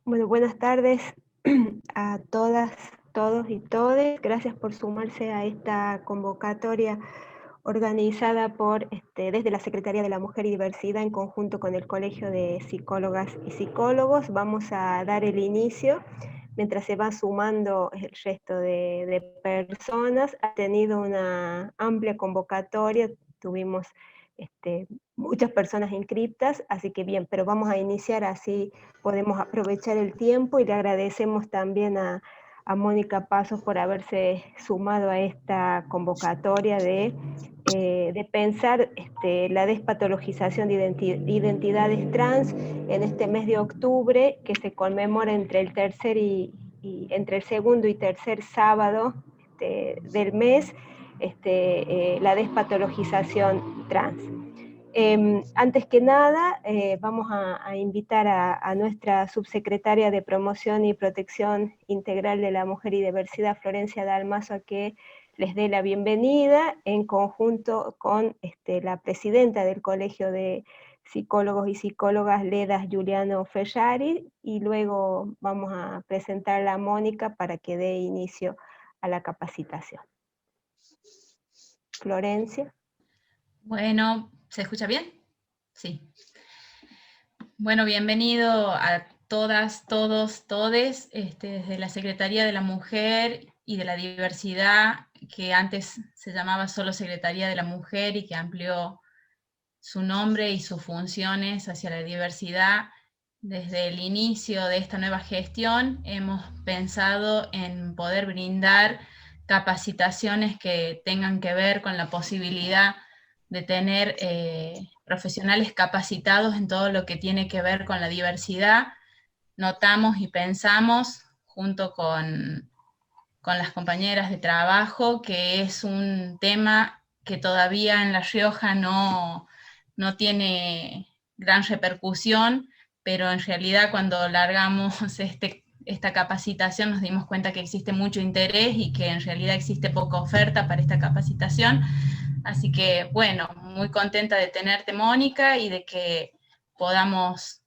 Bueno, buenas tardes a todas, todos y todes. Gracias por sumarse a esta convocatoria organizada desde la Secretaría de la Mujer y Diversidad en conjunto con el Colegio de Psicólogas y Psicólogos. Vamos a dar el inicio mientras se va sumando el resto de personas. Ha tenido una amplia convocatoria, tuvimos muchas personas inscritas, así que bien, pero vamos a iniciar así podemos aprovechar el tiempo y le agradecemos también a Mónica Pasos por haberse sumado a esta convocatoria de pensar la despatologización de identidades trans en este mes de octubre que se conmemora entre el entre el segundo y tercer sábado del mes, la despatologización trans. Antes que nada, vamos a invitar a nuestra subsecretaria de Promoción y Protección Integral de la Mujer y Diversidad, Florencia Dalmazo, a que les dé la bienvenida en conjunto con la presidenta del Colegio de Psicólogos y Psicólogas, Leda Giuliano Ferrari, y luego vamos a presentarla a Mónica para que dé inicio a la capacitación. Florencia. Bueno, ¿se escucha bien? Sí. Bueno, bienvenido a todas, todos, todes, desde la Secretaría de la Mujer y de la Diversidad, que antes se llamaba solo Secretaría de la Mujer y que amplió su nombre y sus funciones hacia la diversidad. Desde el inicio de esta nueva gestión hemos pensado en poder brindar capacitaciones que tengan que ver con la posibilidad de tener profesionales capacitados en todo lo que tiene que ver con la diversidad. Notamos y pensamos, junto con las compañeras de trabajo, que es un tema que todavía en La Rioja no tiene gran repercusión, pero en realidad cuando largamos esta capacitación nos dimos cuenta que existe mucho interés y que en realidad existe poca oferta para esta capacitación. Así que, bueno, muy contenta de tenerte, Mónica, y de que podamos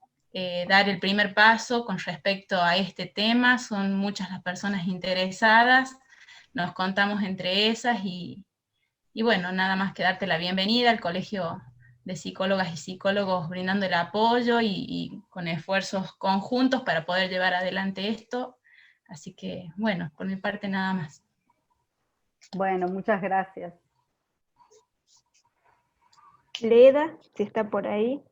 dar el primer paso con respecto a este tema. Son muchas las personas interesadas, nos contamos entre esas y bueno, nada más que darte la bienvenida al Colegio de Psicólogas y Psicólogos brindando el apoyo y con esfuerzos conjuntos para poder llevar adelante esto. Así que, bueno, por mi parte nada más. Bueno, muchas gracias. Leda, si está por ahí.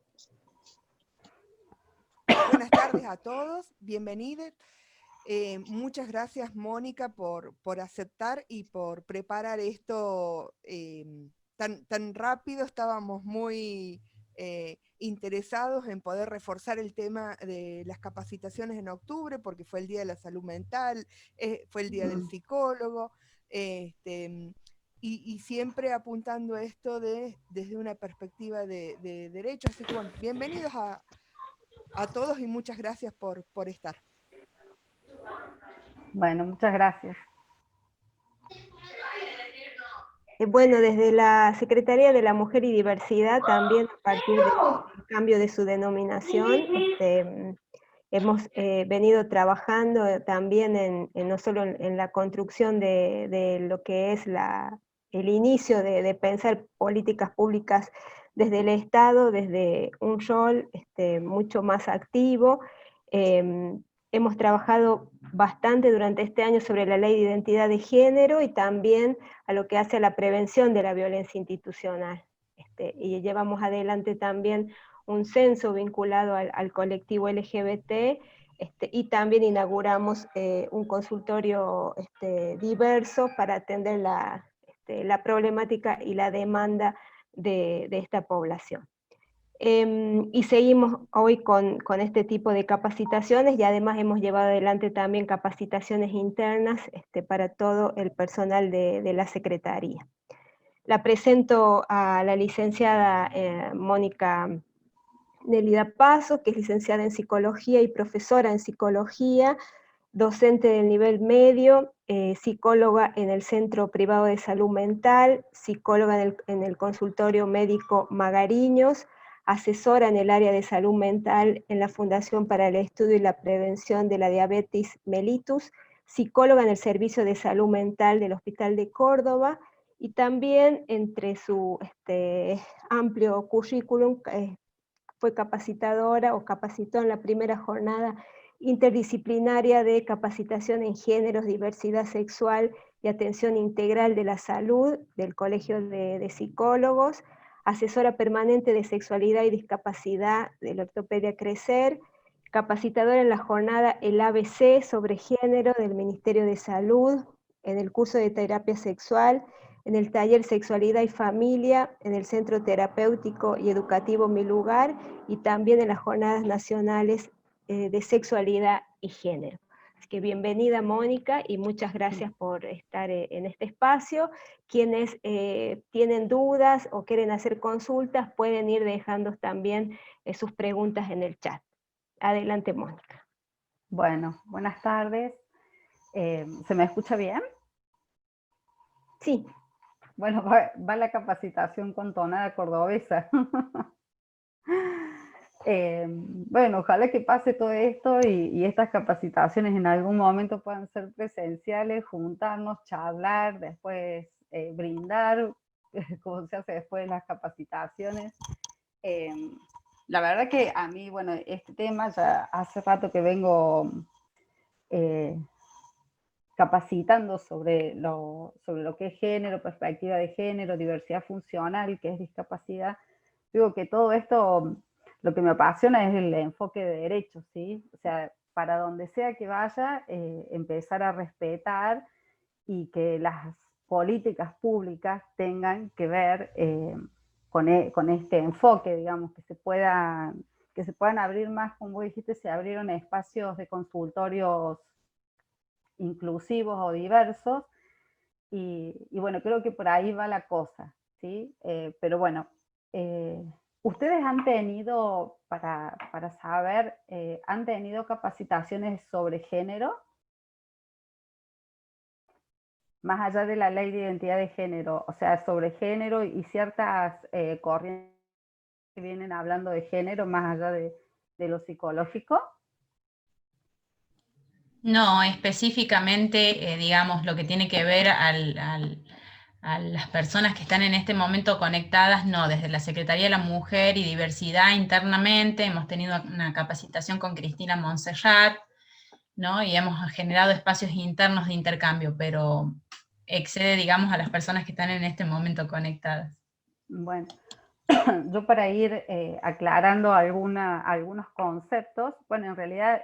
Buenas tardes a todos, bienvenidos. Muchas gracias, Mónica, por aceptar y por preparar esto tan rápido. Estábamos muy interesados en poder reforzar el tema de las capacitaciones en octubre, porque fue el Día de la Salud Mental, fue el Día del Psicólogo, y siempre apuntando esto desde una perspectiva de derecho. Así que bueno, bienvenidos a todos y muchas gracias por estar. Bueno, muchas gracias. Bueno, desde la Secretaría de la Mujer y Diversidad, también a partir del cambio de su denominación, hemos venido trabajando también no solo en la construcción de lo que es el inicio de pensar políticas públicas desde el Estado, desde un rol mucho más activo. Hemos trabajado bastante durante este año sobre la ley de identidad de género y también a lo que hace a la prevención de la violencia institucional. Y llevamos adelante también un censo vinculado al colectivo LGBT, y también inauguramos un consultorio diverso para atender la problemática y la demanda de esta población. Y seguimos hoy con este tipo de capacitaciones y además hemos llevado adelante también capacitaciones internas para todo el personal de la Secretaría. La presento a la licenciada Mónica Nelida Paso, que es licenciada en Psicología y profesora en Psicología, docente del nivel medio, psicóloga en el Centro Privado de Salud Mental, psicóloga en el consultorio médico Magariños, asesora en el área de salud mental en la Fundación para el Estudio y la Prevención de la Diabetes mellitus, psicóloga en el Servicio de Salud Mental del Hospital de Córdoba, y también entre su amplio currículum fue capacitadora o capacitó en la primera jornada interdisciplinaria de capacitación en géneros, diversidad sexual y atención integral de la salud del Colegio de Psicólogos, asesora permanente de sexualidad y discapacidad de la Ortopedia Crecer, capacitadora en la jornada El ABC sobre género del Ministerio de Salud, en el curso de terapia sexual, en el taller Sexualidad y Familia, en el Centro Terapéutico y Educativo Mi Lugar, y también en las Jornadas Nacionales de Sexualidad y Género. Así que bienvenida, Mónica, y muchas gracias por estar en este espacio. Quienes tienen dudas o quieren hacer consultas pueden ir dejando también sus preguntas en el chat. Adelante, Mónica. Bueno, buenas tardes. ¿Se me escucha bien? Sí. Bueno, va la capacitación con tonada cordobesa. Bueno, ojalá que pase todo esto y estas capacitaciones en algún momento puedan ser presenciales, juntarnos, charlar, después brindar, como se hace después de las capacitaciones. La verdad que a mí, bueno, este tema ya hace rato que vengo capacitando sobre lo que es género, perspectiva de género, diversidad funcional, que es discapacidad. Digo que todo esto, lo que me apasiona es el enfoque de derechos, ¿sí? O sea, para donde sea que vaya, empezar a respetar y que las políticas públicas tengan que ver con este enfoque, digamos, que se puedan abrir más, como dijiste, se abrieron espacios de consultorios inclusivos o diversos, y bueno, creo que por ahí va la cosa, ¿sí? Pero bueno, ustedes han tenido, para saber, han tenido capacitaciones sobre género, más allá de la ley de identidad de género, o sea, sobre género y ciertas corrientes que vienen hablando de género, más allá de lo psicológico. No, específicamente, digamos, lo que tiene que ver a las personas que están en este momento conectadas, no, desde la Secretaría de la Mujer y Diversidad internamente hemos tenido una capacitación con Cristina Montserrat, ¿no? Y hemos generado espacios internos de intercambio, pero excede, digamos, a las personas que están en este momento conectadas. Bueno, yo para ir aclarando algunos conceptos, bueno, en realidad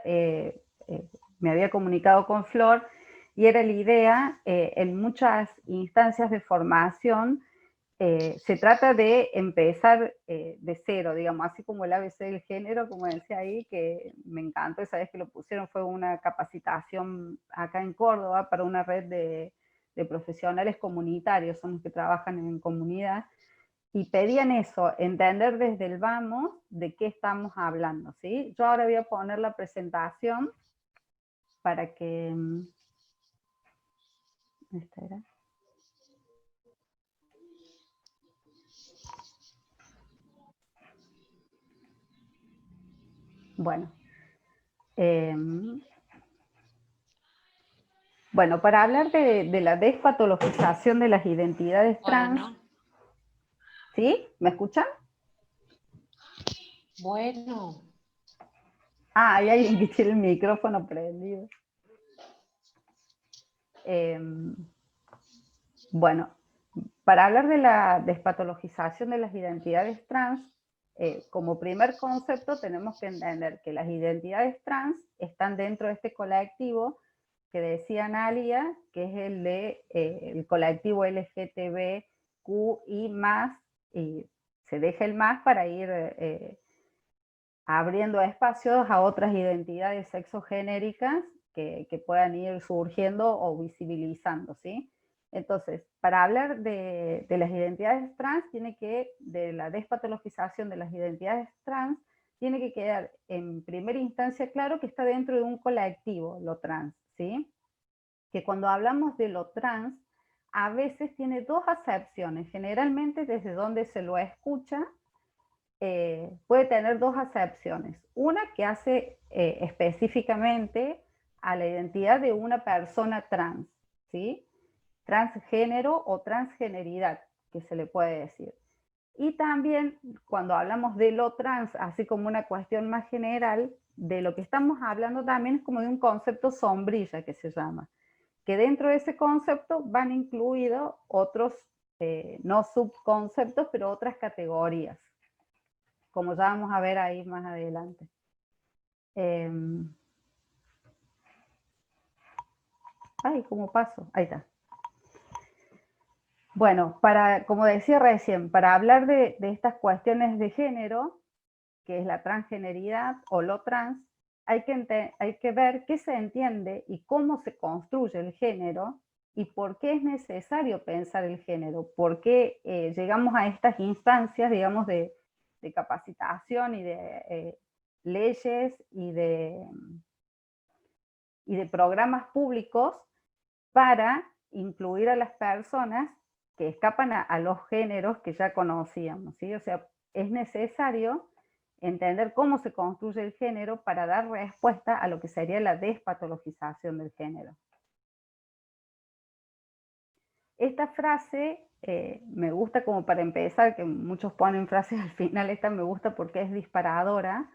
me había comunicado con Flor y era la idea, en muchas instancias de formación, se trata de empezar de cero, digamos, así como el ABC del género, como decía ahí, que me encantó, esa vez que lo pusieron fue una capacitación acá en Córdoba para una red de profesionales comunitarios, son los que trabajan en comunidad, y pedían eso, entender desde el vamos de qué estamos hablando, ¿sí? Yo ahora voy a poner la presentación para que... ¿Esta era? Bueno. Bueno, para hablar de la despatologización de las identidades trans... Bueno. ¿Sí? ¿Me escuchan? Bueno. Ah, hay alguien que tiene el micrófono prendido. Bueno, para hablar de la despatologización de las identidades trans, como primer concepto tenemos que entender que las identidades trans están dentro de este colectivo que decía Nalia, que es el de el colectivo LGTBQI+, y se deja el más para ir abriendo espacios a otras identidades sexogenéricas que puedan ir surgiendo o visibilizando, ¿sí? Entonces, para hablar de las identidades trans, de la despatologización de las identidades trans, tiene que quedar en primera instancia claro que está dentro de un colectivo, lo trans, ¿sí? Que cuando hablamos de lo trans, a veces tiene dos acepciones, generalmente desde donde se lo escucha, puede tener dos acepciones. Una que hace específicamente a la identidad de una persona trans, ¿sí? Transgénero o transgeneridad, que se le puede decir. Y también cuando hablamos de lo trans, así como una cuestión más general, de lo que estamos hablando también es como de un concepto sombrilla que se llama, que dentro de ese concepto van incluidos otros, no subconceptos, pero otras categorías, como ya vamos a ver ahí más adelante. Ay, ¿cómo paso? Ahí está. Bueno, como decía recién, para hablar de estas cuestiones de género, que es la transgeneridad o lo trans, hay que ver qué se entiende y cómo se construye el género y por qué es necesario pensar el género, por qué llegamos a estas instancias, digamos, de capacitación y de leyes y de programas públicos para incluir a las personas que escapan a los géneros que ya conocíamos, ¿sí? O sea, es necesario entender cómo se construye el género para dar respuesta a lo que sería la despatologización del género. Esta frase me gusta como para empezar, que muchos ponen frases al final, esta me gusta porque es disparadora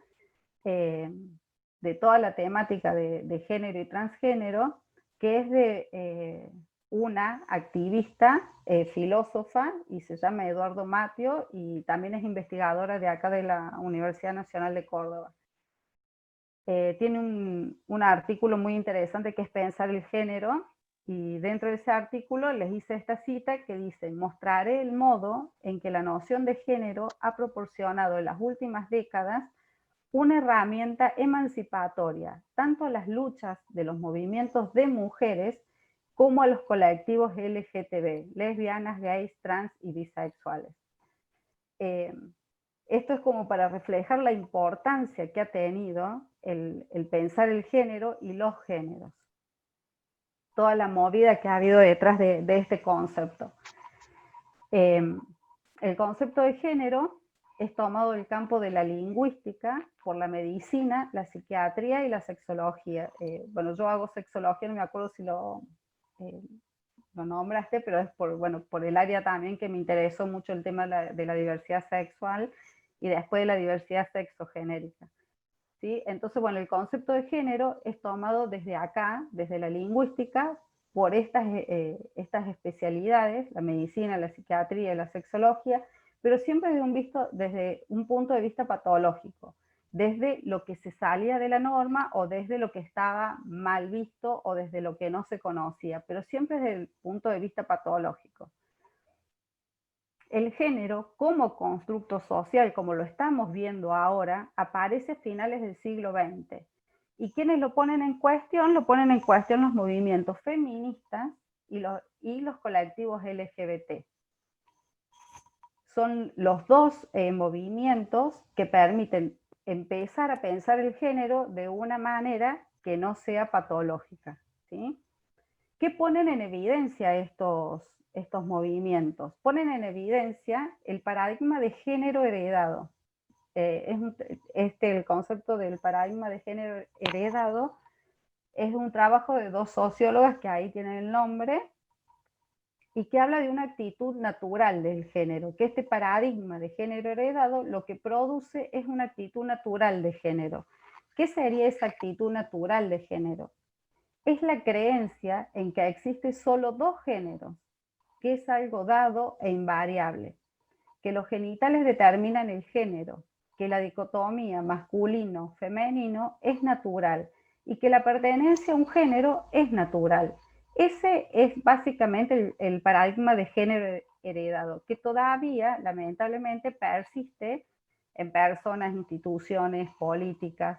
de toda la temática de género y transgénero, que es de una activista, filósofa, y se llama Eduardo Matio, y también es investigadora de acá de la Universidad Nacional de Córdoba. Tiene un artículo muy interesante que es Pensar el género, y dentro de ese artículo les hice esta cita que dice: mostraré el modo en que la noción de género ha proporcionado en las últimas décadas una herramienta emancipatoria, tanto a las luchas de los movimientos de mujeres como a los colectivos LGTB, lesbianas, gays, trans y bisexuales. Esto es como para reflejar la importancia que ha tenido el pensar el género y los géneros. Toda la movida que ha habido detrás de este concepto. El concepto de género es tomado del campo de la lingüística por la medicina, la psiquiatría y la sexología. Bueno, yo hago sexología, no me acuerdo si lo nombraste, pero es por el área también que me interesó mucho el tema de la diversidad sexual y después de la diversidad sexogenérica. ¿Sí? Entonces, bueno, el concepto de género es tomado desde acá, desde la lingüística, por estas especialidades, la medicina, la psiquiatría y la sexología, pero siempre desde un punto de vista patológico, desde lo que se salía de la norma o desde lo que estaba mal visto o desde lo que no se conocía, pero siempre desde el punto de vista patológico. El género como constructo social, como lo estamos viendo ahora, aparece a finales del siglo XX. ¿Y quiénes lo ponen en cuestión? Lo ponen en cuestión los movimientos feministas y los colectivos LGBT. Son los dos movimientos que permiten empezar a pensar el género de una manera que no sea patológica, ¿sí? ¿Qué ponen en evidencia estos movimientos? Ponen en evidencia el paradigma de género heredado. El concepto del paradigma de género heredado es un trabajo de dos sociólogas que ahí tienen el nombre y que habla de una actitud natural del género, que este paradigma de género heredado lo que produce es una actitud natural de género. ¿Qué sería esa actitud natural de género? Es la creencia en que existe solo dos géneros, que es algo dado e invariable, que los genitales determinan el género, que la dicotomía masculino-femenino es natural y que la pertenencia a un género es natural. Ese es básicamente el paradigma de género heredado, que todavía lamentablemente persiste en personas, instituciones, políticas.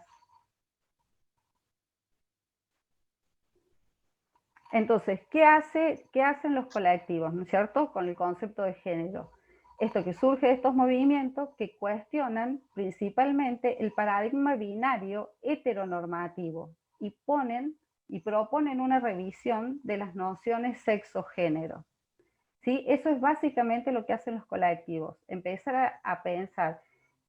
Entonces, ¿qué hacen los colectivos, ¿no es cierto?, con el concepto de género? Esto que surge de estos movimientos que cuestionan principalmente el paradigma binario heteronormativo y proponen una revisión de las nociones sexo-género. ¿Sí? Eso es básicamente lo que hacen los colectivos, empezar a pensar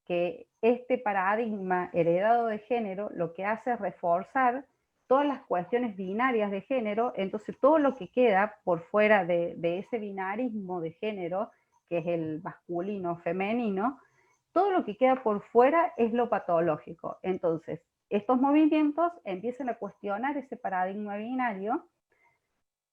que este paradigma heredado de género lo que hace es reforzar todas las cuestiones binarias de género, entonces todo lo que queda por fuera de ese binarismo de género, que es el masculino, femenino, todo lo que queda por fuera es lo patológico. Entonces, estos movimientos empiezan a cuestionar ese paradigma binario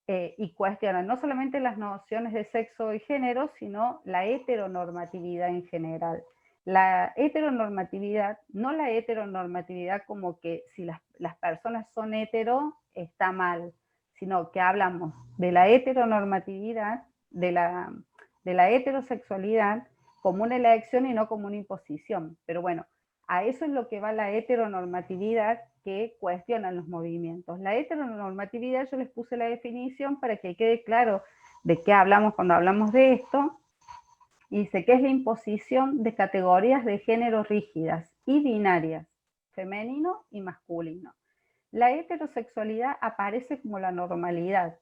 y cuestionan no solamente las nociones de sexo y género, sino la heteronormatividad en general. La heteronormatividad, no la heteronormatividad como que si las personas son hetero está mal, sino que hablamos de la heteronormatividad, de la heterosexualidad como una elección y no como una imposición. Pero bueno, a eso es lo que va la heteronormatividad que cuestionan los movimientos. La heteronormatividad, yo les puse la definición para que quede claro de qué hablamos cuando hablamos de esto, y dice que es la imposición de categorías de género rígidas y binarias, femenino y masculino. La heterosexualidad aparece como la normalidad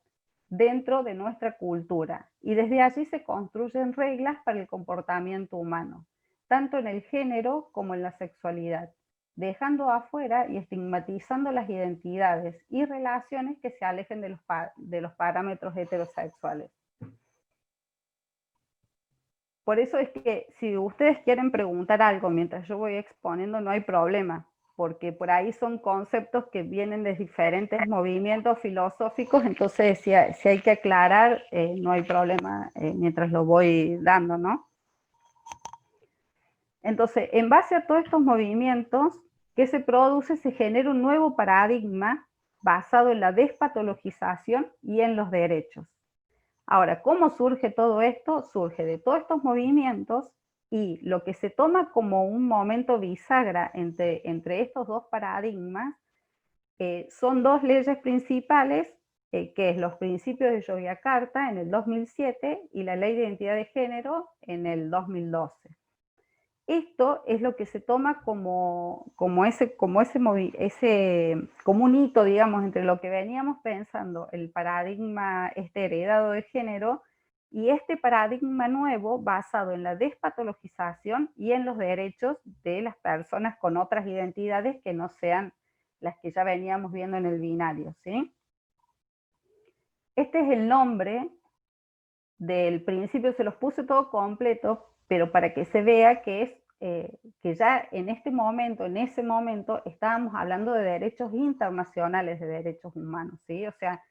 dentro de nuestra cultura y desde allí se construyen reglas para el comportamiento humano, tanto en el género como en la sexualidad, dejando afuera y estigmatizando las identidades y relaciones que se alejen de los parámetros heterosexuales. Por eso es que si ustedes quieren preguntar algo mientras yo voy exponiendo, no hay problema, porque por ahí son conceptos que vienen de diferentes movimientos filosóficos, entonces si hay que aclarar, no hay problema mientras lo voy dando, ¿no? Entonces, en base a todos estos movimientos, ¿qué se produce? Se genera un nuevo paradigma basado en la despatologización y en los derechos. Ahora, ¿cómo surge todo esto? Surge de todos estos movimientos y lo que se toma como un momento bisagra entre estos dos paradigmas son dos leyes principales, que es los principios de Yogyakarta en el 2007 y la Ley de Identidad de Género en el 2012. Esto es lo que se toma como un hito, digamos, entre lo que veníamos pensando, el paradigma heredado de género, y este paradigma nuevo basado en la despatologización y en los derechos de las personas con otras identidades que no sean las que ya veníamos viendo en el binario, ¿sí? Este es el nombre del principio, se los puse todo completo, pero para que se vea que es que ya en ese momento, estábamos hablando de derechos internacionales de derechos humanos, ¿sí? O sea,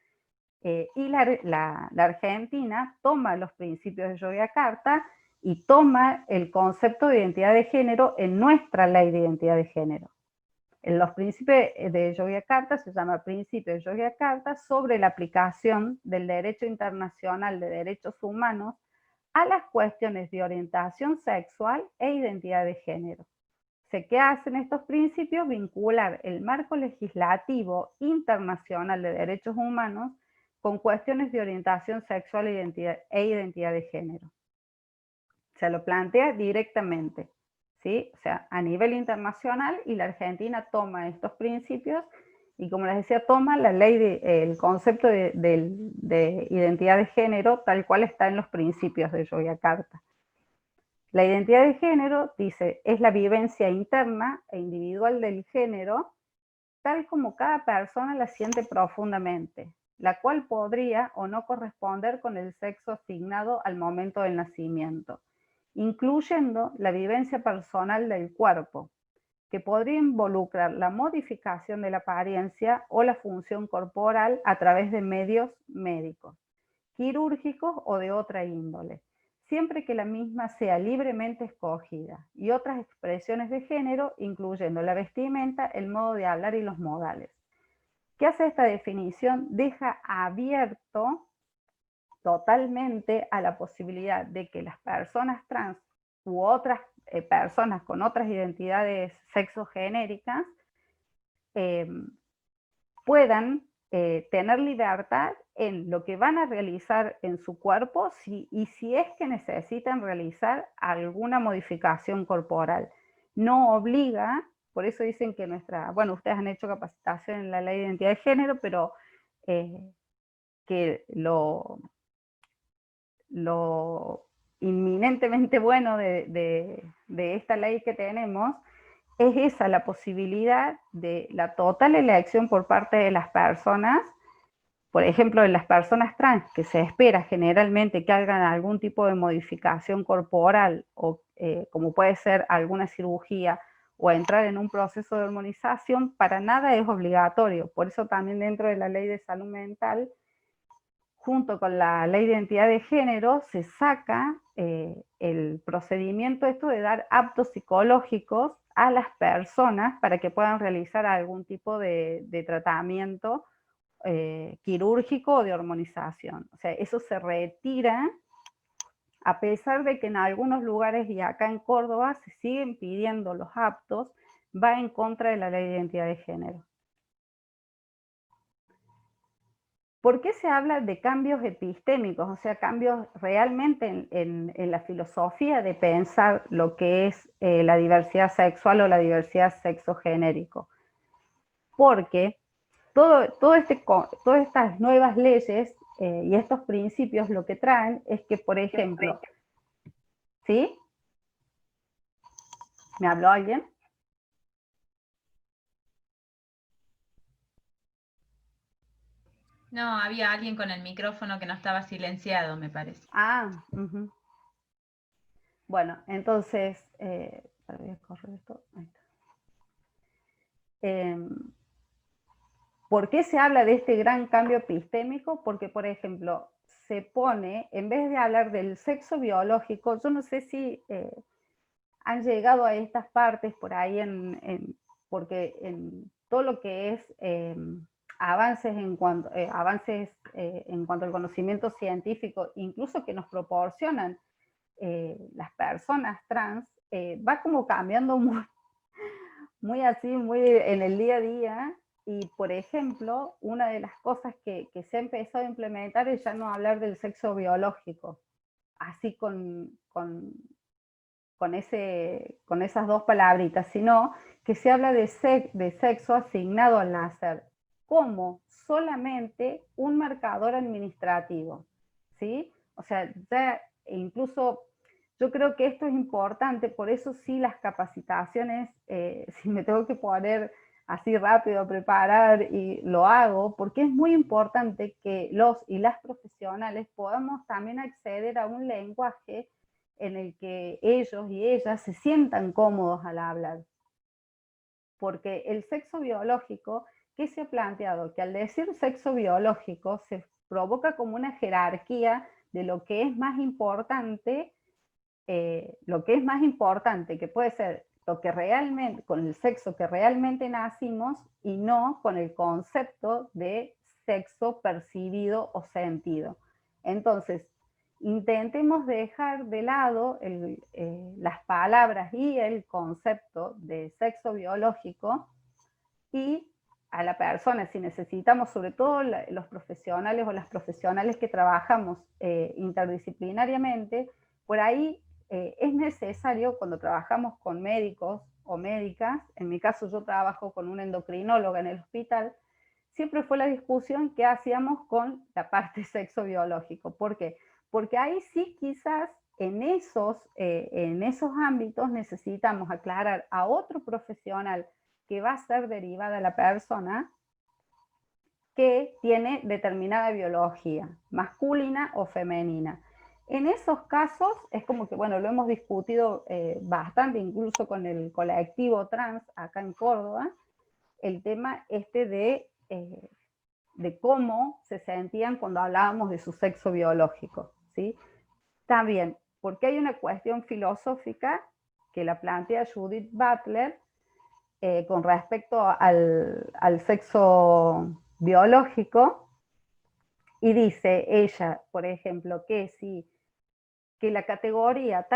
y la Argentina toma los principios de Yogyakarta y toma el concepto de identidad de género en nuestra ley de identidad de género. En los principios de Yogyakarta se llama Principio de Yogyakarta sobre la aplicación del derecho internacional de derechos humanos a las cuestiones de orientación sexual e identidad de género. ¿Qué hacen estos principios? Vincular el marco legislativo internacional de derechos humanos con cuestiones de orientación sexual e identidad de género. Se lo plantea directamente, ¿sí? O sea, a nivel internacional, y la Argentina toma estos principios y, como les decía, toma la ley el concepto de identidad de género tal cual está en los principios de Yogyakarta. La identidad de género, dice, es la vivencia interna e individual del género tal como cada persona la siente profundamente, la cual podría o no corresponder con el sexo asignado al momento del nacimiento, incluyendo la vivencia personal del cuerpo, que podría involucrar la modificación de la apariencia o la función corporal a través de medios médicos, quirúrgicos o de otra índole, siempre que la misma sea libremente escogida, y otras expresiones de género, incluyendo la vestimenta, el modo de hablar y los modales. ¿Qué hace esta definición? Deja abierto totalmente a la posibilidad de que las personas trans u otras personas con otras identidades sexogenéricas puedan tener libertad en lo que van a realizar en su cuerpo y si es que necesitan realizar alguna modificación corporal. No obliga, por eso dicen que bueno, ustedes han hecho capacitación en la ley de identidad de género, pero que lo inminentemente bueno de esta ley que tenemos es esa, la posibilidad de la total elección por parte de las personas, por ejemplo, de las personas trans, que se espera generalmente que hagan algún tipo de modificación corporal, o como puede ser alguna cirugía, o entrar en un proceso de hormonización, para nada es obligatorio. Por eso también dentro de la ley de salud mental, junto con la ley de identidad de género, se saca el procedimiento esto de dar aptos psicológicos a las personas para que puedan realizar algún tipo de tratamiento quirúrgico o de hormonización. O sea, eso se retira, a pesar de que en algunos lugares y acá en Córdoba se siguen pidiendo los aptos, va en contra de la ley de identidad de género. ¿Por qué se habla de cambios epistémicos? O sea, cambios realmente en la filosofía de pensar lo que es la diversidad sexual o la diversidad sexogenérico. Porque todas estas nuevas leyes y estos principios lo que traen es que, por ejemplo, ¿sí? ¿Me habló alguien? No, había alguien con el micrófono que no estaba silenciado, me parece. Ah, bueno, entonces, voy a correr esto. Ahí está. ¿Por qué se habla de este gran cambio epistémico? Porque, por ejemplo, se pone, en vez de hablar del sexo biológico, yo no sé si han llegado a estas partes por ahí, porque en todo lo que es avances en cuanto al conocimiento científico, incluso que nos proporcionan las personas trans, va como cambiando muy así, muy en el día a día. Y, por ejemplo, una de las cosas que se ha empezado a implementar es ya no hablar del sexo biológico, así con esas dos palabritas, sino que se habla de sexo asignado al nacer como solamente un marcador administrativo, ¿sí? O sea, ya incluso yo creo que esto es importante, por eso sí las capacitaciones, si me tengo que poner así rápido a preparar, y lo hago, porque es muy importante que los y las profesionales podamos también acceder a un lenguaje en el que ellos y ellas se sientan cómodos al hablar. Porque el sexo biológico, ¿qué se ha planteado? Que al decir sexo biológico se provoca como una jerarquía de lo que es más importante, que puede ser lo que realmente, con el sexo que realmente nacimos, y no con el concepto de sexo percibido o sentido. Entonces, intentemos dejar de lado las palabras y el concepto de sexo biológico, y a la persona, si necesitamos, sobre todo los profesionales o las profesionales que trabajamos interdisciplinariamente, por ahí es necesario, cuando trabajamos con médicos o médicas, en mi caso yo trabajo con una endocrinóloga en el hospital, siempre fue la discusión que hacíamos con la parte sexo biológico. ¿Por qué? Porque ahí sí quizás en esos ámbitos necesitamos aclarar a otro profesional que va a ser derivada a la persona que tiene determinada biología, masculina o femenina. En esos casos es como que, bueno, lo hemos discutido bastante, incluso con el colectivo trans acá en Córdoba, el tema de cómo se sentían cuando hablábamos de su sexo biológico, ¿sí? También, porque hay una cuestión filosófica que la plantea Judith Butler con respecto al sexo biológico, y dice ella, por ejemplo, que la categoría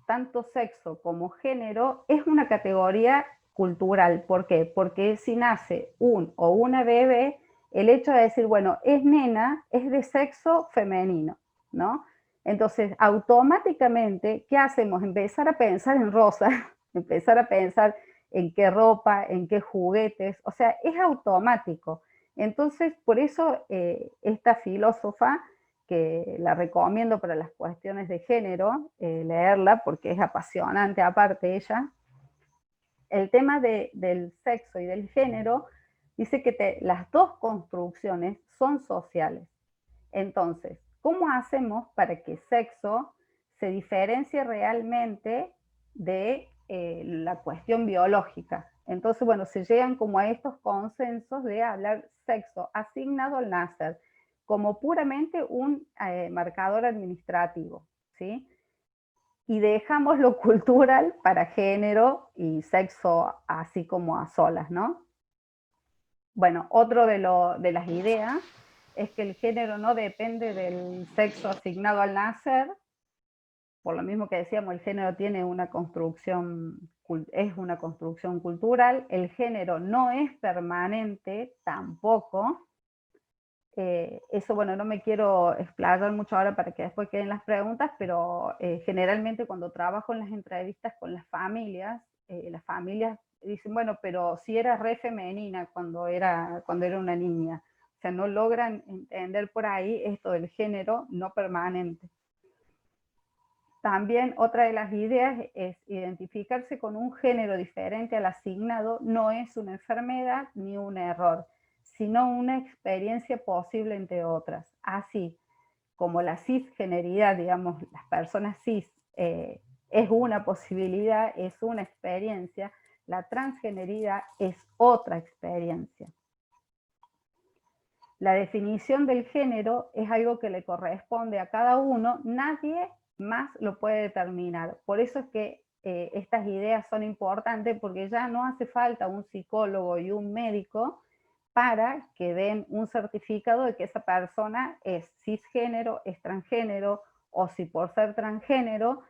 tanto sexo como género es una categoría cultural. ¿Por qué? Porque si nace un o una bebé, el hecho de decir, bueno, es nena, es de sexo femenino, ¿no? Entonces, automáticamente, ¿qué hacemos? Empezar a pensar en rosa, empezar a pensar en qué ropa, en qué juguetes, o sea, es automático. Entonces, por eso esta filósofa que la recomiendo para las cuestiones de género, leerla porque es apasionante aparte ella. El tema del sexo y del género dice que las dos construcciones son sociales. Entonces, ¿cómo hacemos para que sexo se diferencie realmente de la cuestión biológica? Entonces, bueno, se llegan como a estos consensos de hablar sexo asignado al nacer como puramente un marcador administrativo, ¿sí? Y dejamos lo cultural para género y sexo así como a solas, ¿no? Bueno, otro de las ideas es que el género no depende del sexo asignado al nacer, por lo mismo que decíamos, el género tiene una construcción, es una construcción cultural, el género no es permanente tampoco. Eso, bueno, no me quiero explayar mucho ahora para que después queden las preguntas, pero generalmente cuando trabajo en las entrevistas con las familias dicen, bueno, pero si era re femenina cuando era una niña. O sea, no logran entender por ahí esto del género no permanente. También otra de las ideas es identificarse con un género diferente al asignado no es una enfermedad ni un error, sino una experiencia posible entre otras. Así como la cisgeneridad, digamos, las personas cis, es una posibilidad, es una experiencia, la transgeneridad es otra experiencia. La definición del género es algo que le corresponde a cada uno, nadie más lo puede determinar. Por eso es que estas ideas son importantes, porque ya no hace falta un psicólogo y un médico para que den un certificado de que esa persona es cisgénero, es transgénero, o si por ser transgénero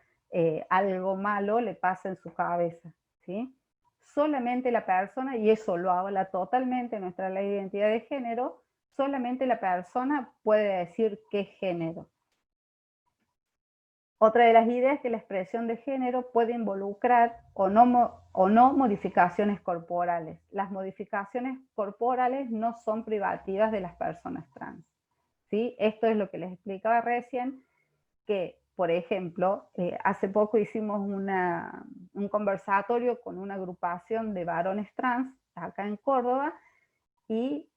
algo malo le pasa en su cabeza, ¿sí? Solamente la persona, y eso lo habla totalmente nuestra ley de identidad de género, solamente la persona puede decir qué género. Otra de las ideas es que la expresión de género puede involucrar o no modificaciones corporales. Las modificaciones corporales no son privativas de las personas trans, ¿sí? Esto es lo que les explicaba recién, que, por ejemplo, hace poco hicimos un conversatorio con una agrupación de varones trans acá en Córdoba y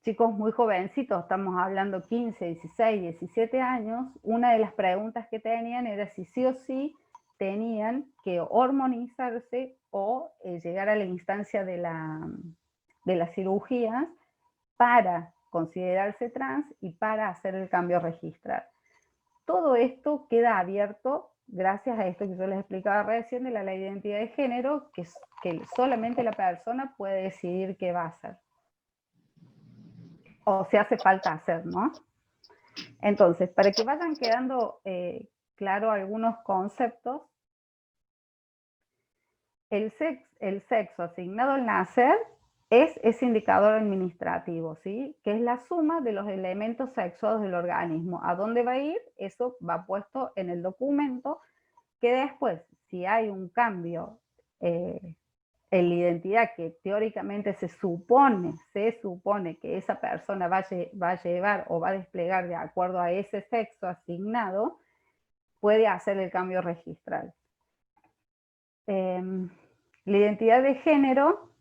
chicos muy jovencitos, estamos hablando 15, 16, 17 años, una de las preguntas que tenían era si sí o sí tenían que hormonizarse o llegar a la instancia de las cirugías para considerarse trans y para hacer el cambio registral. Todo esto queda abierto gracias a esto que yo les explicaba recién de la ley de identidad de género, que solamente la persona puede decidir qué va a hacer. O si hace falta hacer, ¿no? Entonces, para que vayan quedando claro algunos conceptos, el sexo asignado al nacer es ese indicador administrativo, ¿sí? Que es la suma de los elementos sexuados del organismo. ¿A dónde va a ir? Eso va puesto en el documento, que después, si hay un cambio en la identidad que teóricamente se supone que esa persona va a llevar o va a desplegar de acuerdo a ese sexo asignado, puede hacer el cambio registral. La identidad de género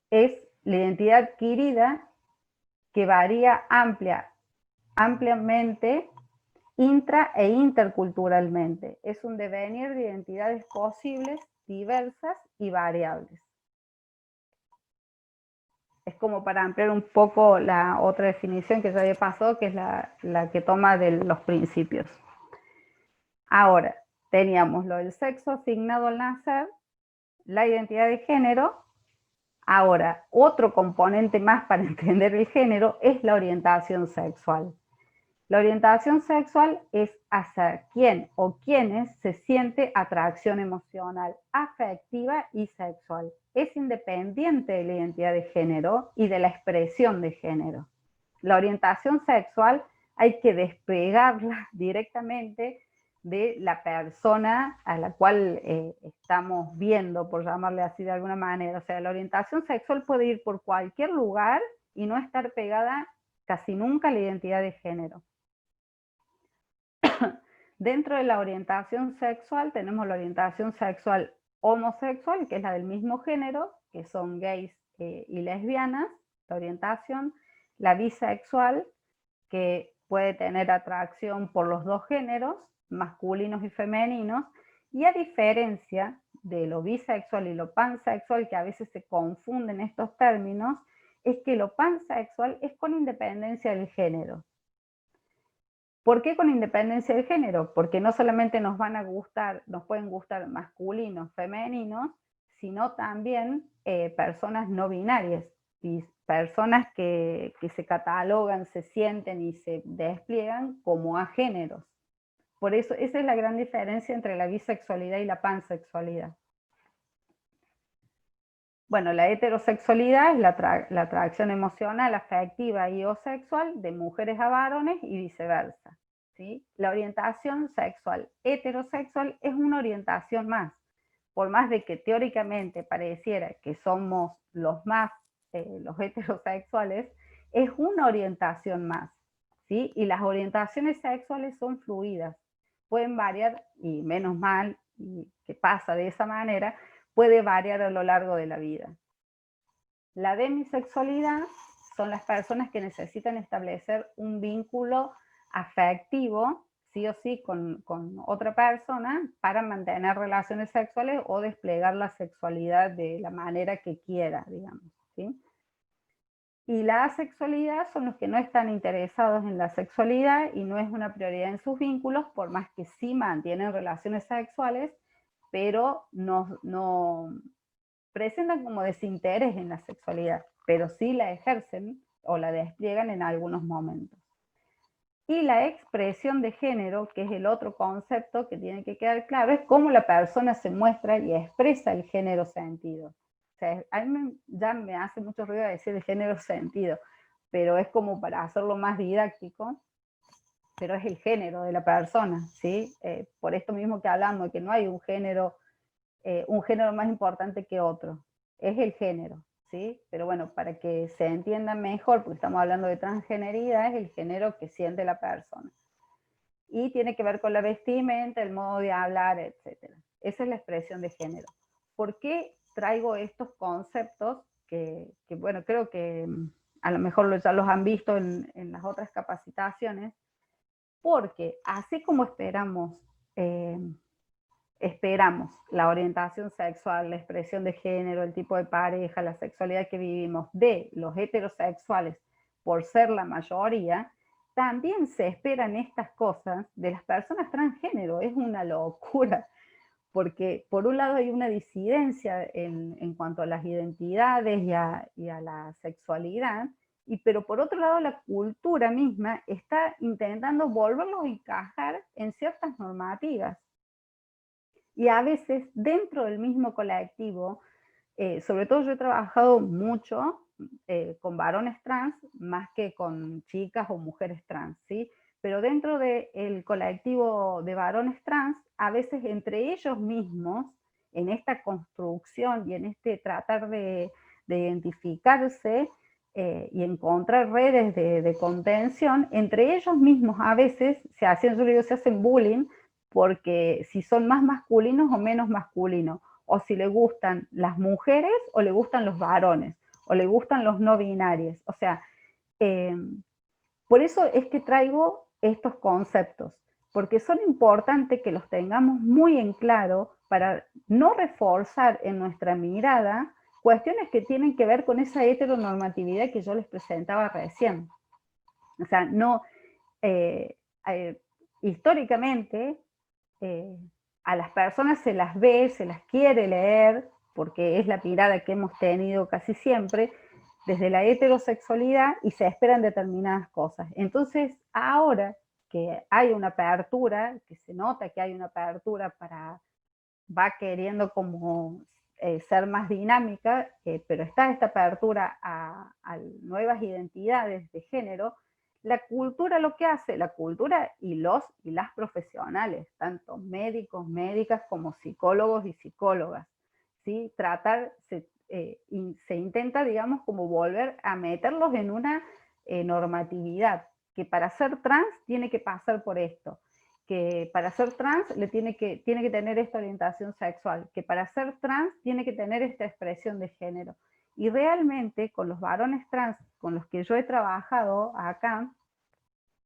es la identidad adquirida que varía ampliamente intra e interculturalmente. Es un devenir de identidades posibles, diversas y variables. Es como para ampliar un poco la otra definición que ya había pasado, que es la que toma de los principios. Ahora, teníamos lo del sexo asignado al nacer, la identidad de género. Ahora, otro componente más para entender el género es la orientación sexual. La orientación sexual es hacia quién o quiénes se siente atracción emocional, afectiva y sexual. Es independiente de la identidad de género y de la expresión de género. La orientación sexual hay que despegarla directamente de la persona a la cual estamos viendo, por llamarle así de alguna manera. O sea, la orientación sexual puede ir por cualquier lugar y no estar pegada casi nunca la identidad de género. Dentro de la orientación sexual tenemos la orientación sexual homosexual, que es la del mismo género, que son gays y lesbianas, la orientación, la bisexual, que puede tener atracción por los dos géneros, masculinos y femeninos, y a diferencia de lo bisexual y lo pansexual, que a veces se confunden estos términos, es que lo pansexual es con independencia del género. ¿Por qué con independencia del género? Porque no solamente nos pueden gustar masculinos, femeninos, sino también personas no binarias y personas que se catalogan, se sienten y se despliegan como agéneros. Por eso, esa es la gran diferencia entre la bisexualidad y la pansexualidad. Bueno, la heterosexualidad es la atracción emocional, afectiva y o sexual de mujeres a varones y viceversa, ¿sí? La orientación sexual heterosexual es una orientación más. Por más de que teóricamente pareciera que somos los heterosexuales, es una orientación más, ¿sí? Y las orientaciones sexuales son fluidas, pueden variar, y menos mal, y que pasa de esa manera, puede variar a lo largo de la vida. La demisexualidad son las personas que necesitan establecer un vínculo afectivo, sí o sí, con otra persona para mantener relaciones sexuales o desplegar la sexualidad de la manera que quiera, digamos, ¿sí? Y la asexualidad son los que no están interesados en la sexualidad y no es una prioridad en sus vínculos, por más que sí mantienen relaciones sexuales, pero no presentan como desinterés en la sexualidad, pero sí la ejercen o la despliegan en algunos momentos. Y la expresión de género, que es el otro concepto que tiene que quedar claro, es cómo la persona se muestra y expresa el género sentido. O sea, a mí ya me hace mucho ruido decir el género sentido, pero es como para hacerlo más didáctico, pero es el género de la persona, ¿sí? Por esto mismo que hablamos, de que no hay un género más importante que otro, es el género, ¿sí? Pero bueno, para que se entienda mejor, porque estamos hablando de transgeneridad, es el género que siente la persona. Y tiene que ver con la vestimenta, el modo de hablar, etc. Esa es la expresión de género. ¿Por qué traigo estos conceptos que bueno, creo que a lo mejor ya los han visto en las otras capacitaciones? Porque así como esperamos la orientación sexual, la expresión de género, el tipo de pareja, la sexualidad que vivimos de los heterosexuales por ser la mayoría, también se esperan estas cosas de las personas transgénero. Es una locura, porque por un lado hay una disidencia en cuanto a las identidades y a la sexualidad, pero por otro lado la cultura misma está intentando volverlos a encajar en ciertas normativas. Y a veces dentro del mismo colectivo, sobre todo yo he trabajado mucho con varones trans, más que con chicas o mujeres trans, ¿sí? Pero dentro del colectivo de varones trans, a veces entre ellos mismos, en esta construcción y en este tratar de identificarse y encontrar redes de contención, entre ellos mismos a veces se hacen bullying, porque si son más masculinos o menos masculinos, o si le gustan las mujeres o le gustan los varones, o le gustan los no binarios. O sea, por eso es que traigo estos conceptos, porque son importantes que los tengamos muy en claro para no reforzar en nuestra mirada cuestiones que tienen que ver con esa heteronormatividad que yo les presentaba recién. O sea, no, históricamente, a las personas se las ve, se las quiere leer, porque es la mirada que hemos tenido casi siempre, desde la heterosexualidad, y se esperan determinadas cosas. Entonces, ahora que hay una apertura, que se nota que hay una apertura va queriendo como ser más dinámica, pero está esta apertura a nuevas identidades de género. La cultura lo que hace, la cultura y las profesionales, tanto médicos, médicas como psicólogos y psicólogas, ¿sí? Se intenta, digamos, como volver a meterlos en una normatividad, que para ser trans tiene que pasar por esto, que para ser trans tiene que tener esta orientación sexual, que para ser trans tiene que tener esta expresión de género. Y realmente con los varones trans con los que yo he trabajado acá,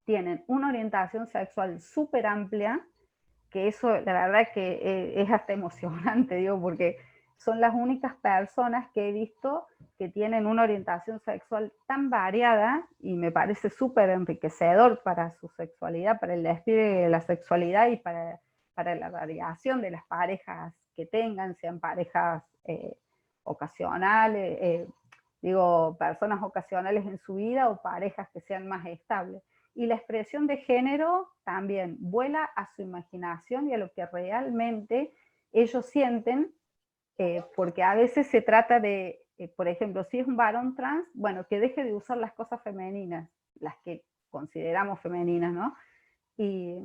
tienen una orientación sexual súper amplia, que eso la verdad que es hasta emocionante, digo, porque son las únicas personas que he visto que tienen una orientación sexual tan variada, y me parece súper enriquecedor para su sexualidad, para el despliegue de la sexualidad y para la variación de las parejas que tengan, sean parejas ocasionales, digo, personas ocasionales en su vida o parejas que sean más estables. Y la expresión de género también vuela a su imaginación y a lo que realmente ellos sienten, porque a veces se trata de, por ejemplo, si es un varón trans, bueno, que deje de usar las cosas femeninas, las que consideramos femeninas, ¿no? Y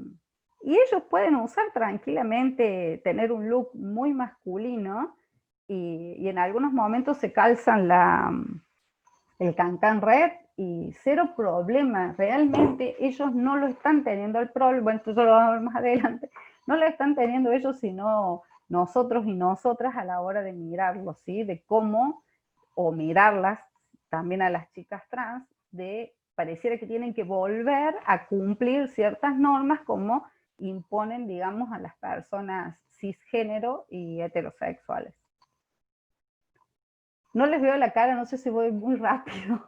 ellos pueden usar tranquilamente, tener un look muy masculino, y en algunos momentos se calzan el cancán red y cero problema. Realmente ellos no lo están teniendo el problema, bueno, esto lo vamos a ver más adelante, no lo están teniendo ellos, sino nosotros y nosotras a la hora de mirarlo, ¿sí? De cómo, o mirarlas también a las chicas trans, de pareciera que tienen que volver a cumplir ciertas normas como imponen, digamos, a las personas cisgénero y heterosexuales. No les veo la cara, no sé si voy muy rápido.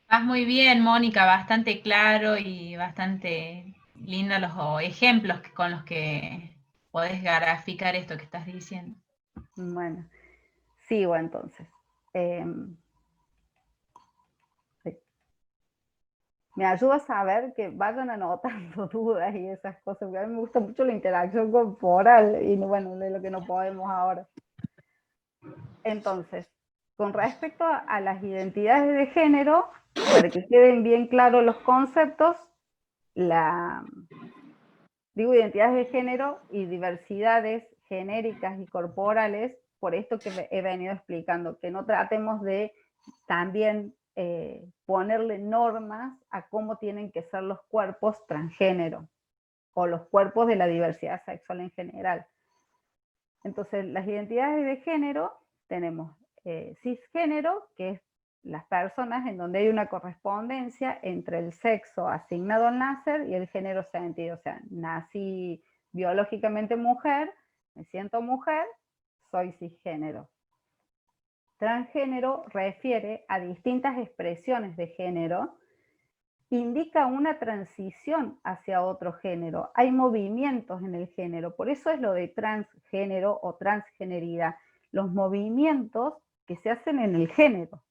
Vas muy bien, Mónica, bastante claro y bastante lindos los ejemplos con los que podés graficar esto que estás diciendo. Bueno, sigo entonces. Sí. Me ayuda a saber que vayan anotando dudas y esas cosas, porque a mí me gusta mucho la interacción corporal y bueno, de lo que no podemos ahora. Entonces, con respecto a las identidades de género, para que queden bien claros los conceptos, digo identidades de género y diversidades genéricas y corporales, por esto que he venido explicando, que no tratemos de también ponerle normas a cómo tienen que ser los cuerpos transgénero o los cuerpos de la diversidad sexual en general. Entonces, las identidades de género tenemos cisgénero, que es las personas en donde hay una correspondencia entre el sexo asignado al nacer y el género sentido. O sea, nací biológicamente mujer, me siento mujer, soy cisgénero. Transgénero refiere a distintas expresiones de género, indica una transición hacia otro género. Hay movimientos en el género, por eso es lo de transgénero o transgeneridad. Los movimientos que se hacen en el género.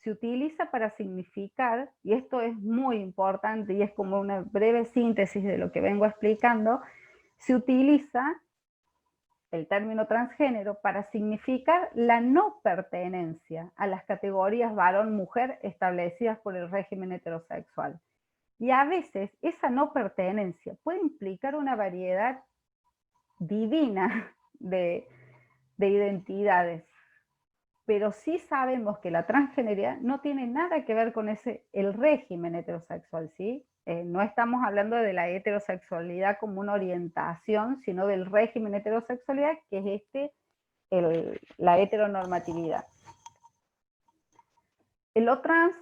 Se utiliza para significar, y esto es muy importante y es como una breve síntesis de lo que vengo explicando, se utiliza el término transgénero para significar la no pertenencia a las categorías varón-mujer establecidas por el régimen heterosexual. Y a veces esa no pertenencia puede implicar una variedad divina de identidades, pero sí sabemos que la transgeneridad no tiene nada que ver con el régimen heterosexual, ¿sí? No estamos hablando de la heterosexualidad como una orientación, sino del régimen heterosexualidad, que es la heteronormatividad. Lo trans,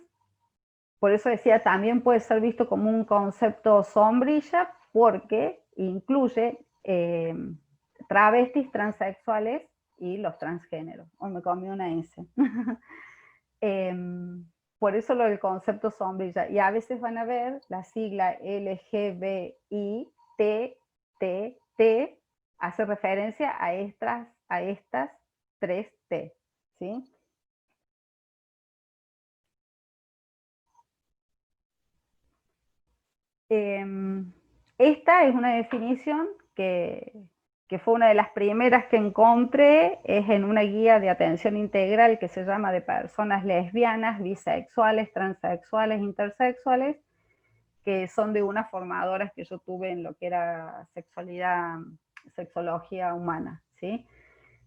por eso decía, también puede ser visto como un concepto sombrilla, porque incluye travestis, transexuales y los transgéneros. O me comí una S. Por eso lo del concepto sombrilla. Y a veces van a ver la sigla LGBITTT, hace referencia a estas 3T, ¿sí? Esta es una definición que fue una de las primeras que encontré, es en una guía de atención integral que se llama de personas lesbianas, bisexuales, transexuales, intersexuales, que son de unas formadoras que yo tuve en lo que era sexología humana, ¿sí?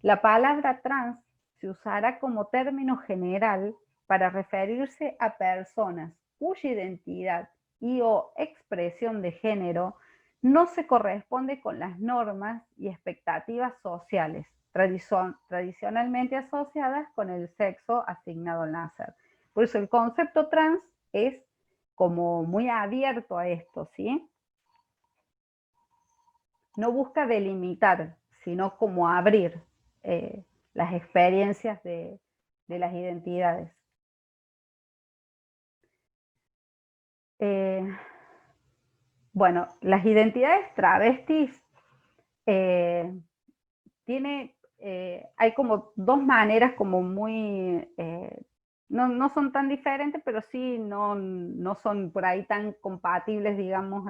La palabra trans se usará como término general para referirse a personas cuya identidad y o expresión de género no se corresponde con las normas y expectativas sociales tradicionalmente asociadas con el sexo asignado al nacer. Por eso el concepto trans es como muy abierto a esto, ¿sí? No busca delimitar, sino como abrir las experiencias de las identidades. Bueno, las identidades travestis hay como dos maneras como muy, no son tan diferentes, pero sí no son por ahí tan compatibles, digamos,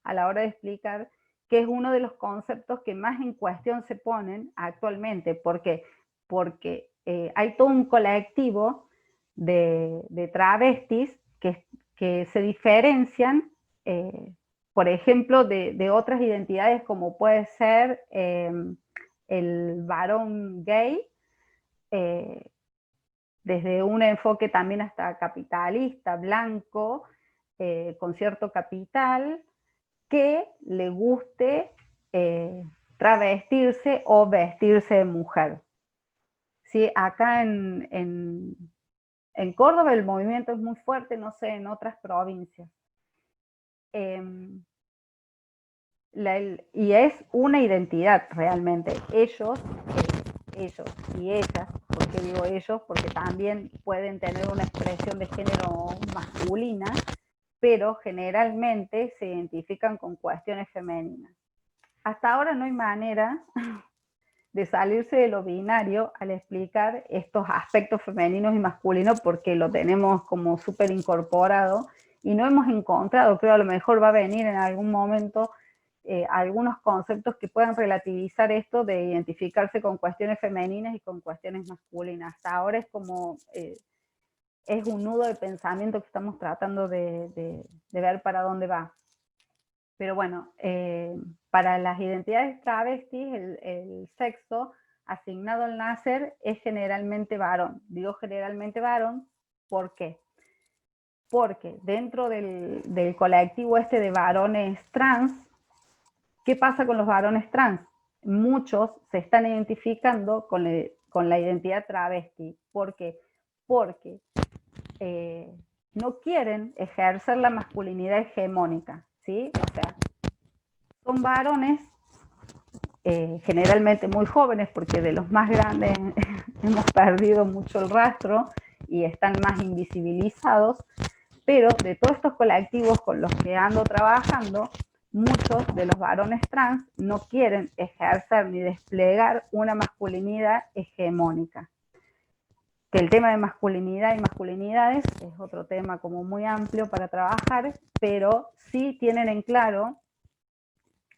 a la hora de explicar, que es uno de los conceptos que más en cuestión se ponen actualmente. ¿Por qué? Porque hay todo un colectivo de travestis que se diferencian, por ejemplo, de otras identidades como puede ser el varón gay, desde un enfoque también hasta capitalista, blanco, con cierto capital, que le guste travestirse o vestirse de mujer. ¿Sí? Acá en Córdoba el movimiento es muy fuerte, no sé, en otras provincias. Y es una identidad realmente. Ellos y ellas, ¿por qué digo ellos? Porque también pueden tener una expresión de género masculina, pero generalmente se identifican con cuestiones femeninas. Hasta ahora no hay manera de salirse de lo binario al explicar estos aspectos femeninos y masculinos, porque lo tenemos como súper incorporado y no hemos encontrado, creo a lo mejor va a venir en algún momento algunos conceptos que puedan relativizar esto de identificarse con cuestiones femeninas y con cuestiones masculinas. Hasta ahora es como, es un nudo de pensamiento que estamos tratando de ver para dónde va. Pero bueno, para las identidades travestis, el sexo asignado al nacer es generalmente varón. Digo generalmente varón, ¿por qué? Porque dentro del colectivo este de varones trans, ¿qué pasa con los varones trans? Muchos se están identificando con la identidad travesti. ¿Por qué? Porque no quieren ejercer la masculinidad hegemónica, ¿sí? O sea, son varones generalmente muy jóvenes, porque de los más grandes hemos perdido mucho el rastro y están más invisibilizados, pero de todos estos colectivos con los que ando trabajando, muchos de los varones trans no quieren ejercer ni desplegar una masculinidad hegemónica. Que el tema de masculinidad y masculinidades es otro tema como muy amplio para trabajar, pero sí tienen en claro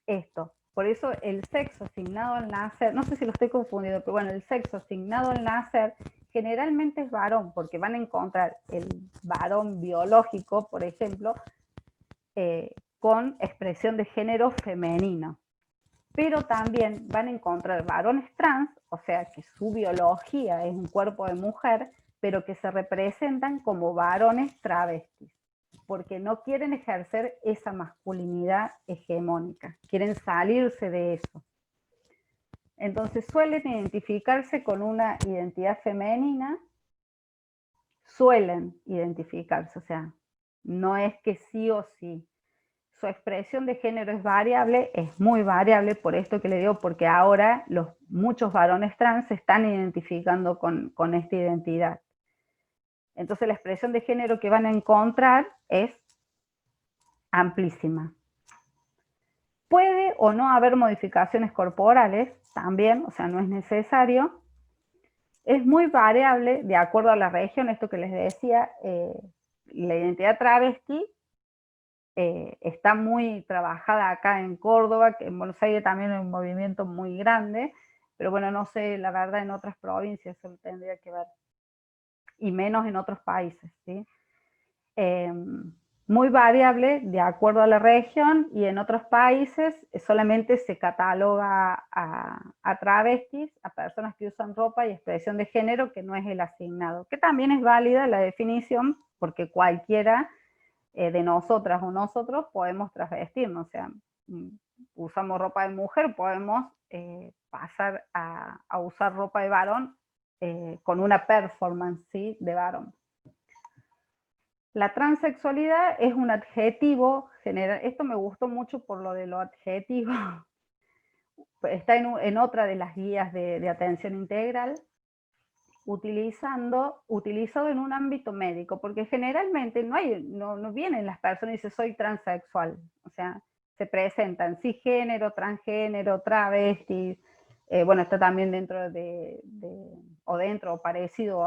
esto. Por eso el sexo asignado al nacer, no sé si lo estoy confundiendo, pero bueno, el sexo asignado al nacer generalmente es varón, porque van a encontrar el varón biológico, por ejemplo, con expresión de género femenino. Pero también van a encontrar varones trans, o sea que su biología es un cuerpo de mujer, pero que se representan como varones travestis, porque no quieren ejercer esa masculinidad hegemónica, quieren salirse de eso. Entonces suelen identificarse con una identidad femenina, suelen identificarse, o sea, no es que sí o sí. Su expresión de género es variable, es muy variable, por esto que le digo, porque ahora muchos varones trans se están identificando con esta identidad. Entonces la expresión de género que van a encontrar es amplísima. Puede o no haber modificaciones corporales también, o sea, no es necesario. Es muy variable de acuerdo a la región, esto que les decía, la identidad travesti está muy trabajada acá en Córdoba, que en Buenos Aires también hay un movimiento muy grande, pero bueno, no sé, la verdad en otras provincias eso tendría que ver, y menos en otros países, ¿sí? muy variable de acuerdo a la región, y en otros países solamente se cataloga a travestis, a personas que usan ropa y expresión de género que no es el asignado, que también es válida la definición, porque cualquiera de nosotras o nosotros podemos transvestirnos, o sea, usamos ropa de mujer, podemos pasar a usar ropa de varón con una performance, ¿sí?, de varón. La transexualidad es un adjetivo general. Esto me gustó mucho por lo de lo adjetivo. Está en otra de las guías de atención integral, utilizado en un ámbito médico, porque generalmente no vienen las personas y dicen soy transexual. O sea, se presentan cisgénero, transgénero, travesti. Bueno, está también dentro o parecido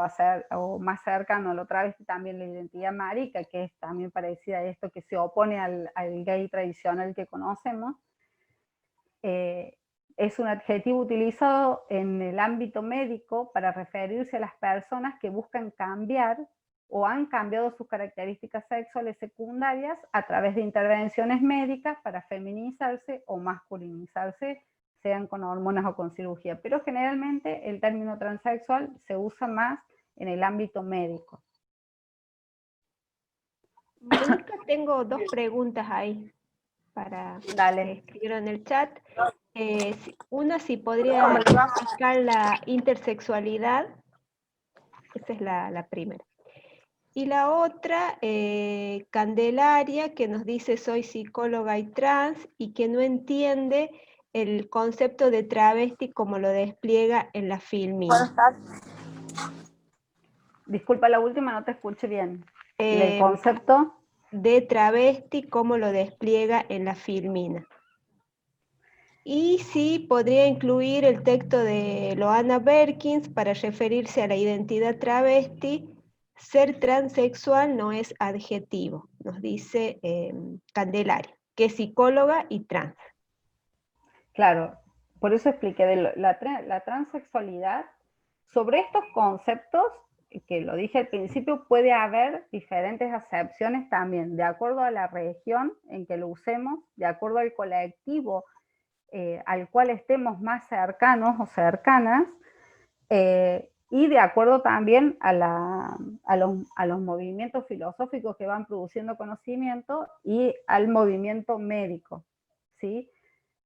o más cercano a lo travesti, también la identidad marica, que es también parecida a esto, que se opone al gay tradicional que conocemos. Es un adjetivo utilizado en el ámbito médico para referirse a las personas que buscan cambiar o han cambiado sus características sexuales secundarias a través de intervenciones médicas para feminizarse o masculinizarse, sean con hormonas o con cirugía. Pero generalmente el término transexual se usa más en el ámbito médico. Mónica, tengo dos preguntas ahí para que escribieron en el chat. Una, si podría explicar la intersexualidad. Esa es la primera. Y la otra, Candelaria, que nos dice soy psicóloga y trans, y que no entiende el concepto de travesti como lo despliega en la filmina. Disculpa, la última no te escuché bien. ¿El concepto? De travesti como lo despliega en la filmina. Y sí, podría incluir el texto de Loana Berkins para referirse a la identidad travesti. Ser transexual no es adjetivo, nos dice Candelaria, que es psicóloga y trans. Claro, por eso expliqué la transexualidad. Sobre estos conceptos, que lo dije al principio, puede haber diferentes acepciones también, de acuerdo a la región en que lo usemos, de acuerdo al colectivo al cual estemos más cercanos o cercanas, y de acuerdo también a los movimientos filosóficos que van produciendo conocimiento y al movimiento médico, ¿sí?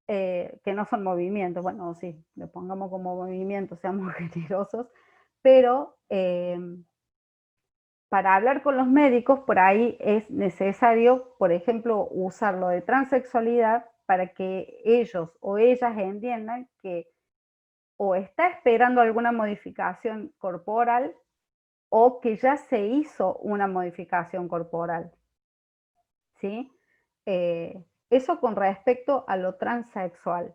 Que no son movimientos, bueno, sí, lo pongamos como movimiento, seamos generosos, pero para hablar con los médicos, por ahí es necesario, por ejemplo, usar lo de transexualidad para que ellos o ellas entiendan que o está esperando alguna modificación corporal o que ya se hizo una modificación corporal, ¿sí? Eso con respecto a lo transexual.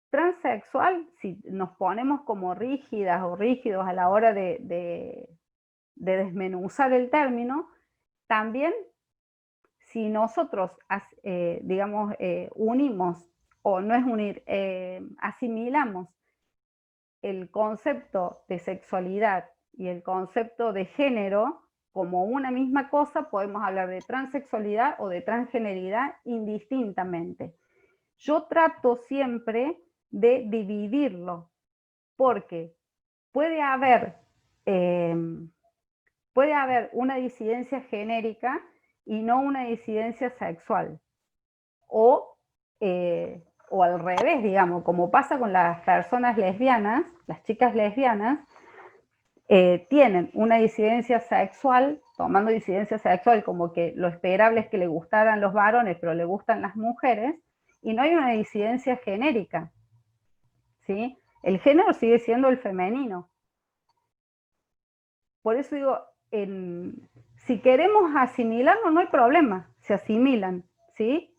Transexual, si nos ponemos como rígidas o rígidos a la hora de desmenuzar el término, también si nosotros, digamos, unimos, o no es unir, asimilamos el concepto de sexualidad y el concepto de género como una misma cosa, podemos hablar de transexualidad o de transgeneridad indistintamente. Yo trato siempre de dividirlo, porque puede haber una disidencia genérica y no una disidencia sexual. O al revés, digamos, como pasa con las personas lesbianas, las chicas lesbianas, tienen una disidencia sexual, tomando disidencia sexual como que lo esperable es que le gustaran los varones, pero le gustan las mujeres, y no hay una disidencia genérica, ¿sí? El género sigue siendo el femenino. Por eso digo, si queremos asimilarnos no hay problema, se asimilan, ¿sí?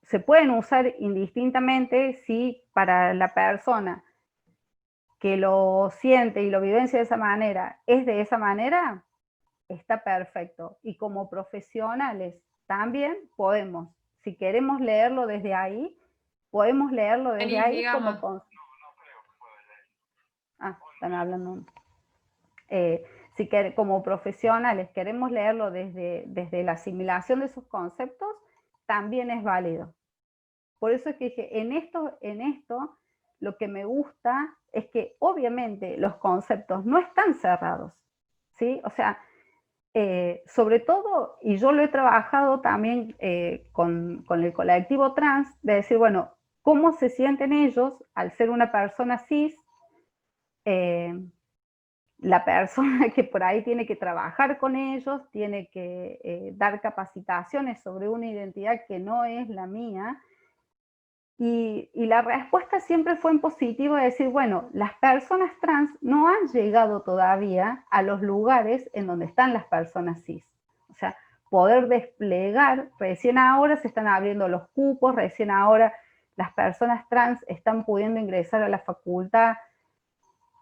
Se pueden usar indistintamente si para la persona que lo siente y lo vivencia de esa manera es de esa manera, está perfecto. Y como profesionales también podemos, si queremos leerlo desde ahí, podemos leerlo desde ahí como... están hablando. si como profesionales queremos leerlo desde la asimilación de esos conceptos, también es válido. Por eso es que dije, en esto lo que me gusta es que obviamente los conceptos no están cerrados, ¿sí? O sea, sobre todo, y yo lo he trabajado también con el colectivo trans, de decir, bueno, ¿cómo se sienten ellos al ser una persona cis? La persona que por ahí tiene que trabajar con ellos, tiene que dar capacitaciones sobre una identidad que no es la mía, y la respuesta siempre fue en positivo, de decir, bueno, las personas trans no han llegado todavía a los lugares en donde están las personas cis. O sea, poder desplegar, recién ahora se están abriendo los cupos, recién ahora las personas trans están pudiendo ingresar a la facultad,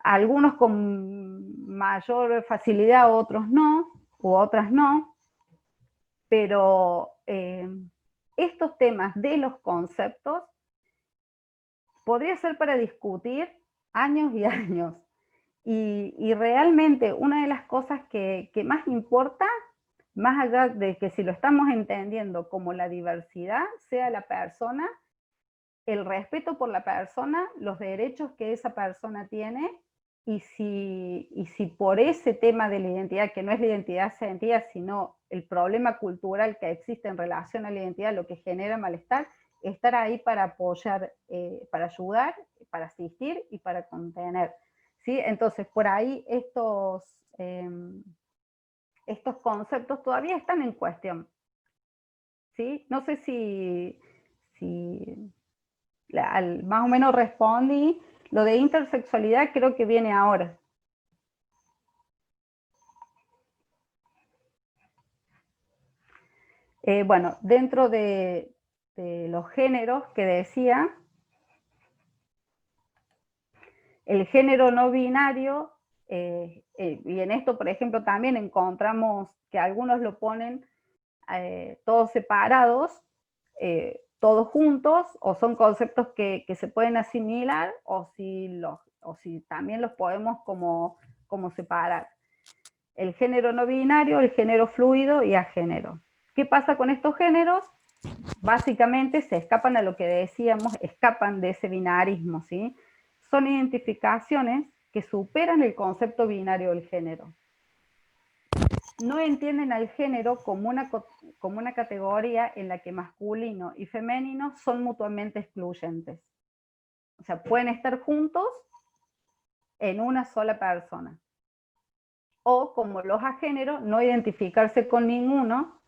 algunos con mayor facilidad, otros no, u otras no, pero estos temas de los conceptos podría ser para discutir años y años. Y realmente una de las cosas que más importa, más allá de que si lo estamos entendiendo como la diversidad, sea la persona, el respeto por la persona, los derechos que esa persona tiene, y si por ese tema de la identidad, que no es la identidad sentida, sino el problema cultural que existe en relación a la identidad, lo que genera malestar, estar ahí para apoyar, para ayudar, para asistir y para contener, ¿sí? Entonces, por ahí estos conceptos todavía están en cuestión, ¿sí? No sé si más o menos respondí. Lo de intersexualidad creo que viene ahora. Bueno, dentro de los géneros que decía, el género no binario, y en esto, por ejemplo, también encontramos que algunos lo ponen todos separados, todos juntos, o son conceptos que se pueden asimilar, o si también los podemos como separar. El género no binario, el género fluido y agénero. ¿Qué pasa con estos géneros? Básicamente se escapan a lo que decíamos, escapan de ese binarismo, ¿sí? Son identificaciones que superan el concepto binario del género. No entienden al género como una categoría en la que masculino y femenino son mutuamente excluyentes. O sea, pueden estar juntos en una sola persona. O como los agéneros, no identificarse con ninguno.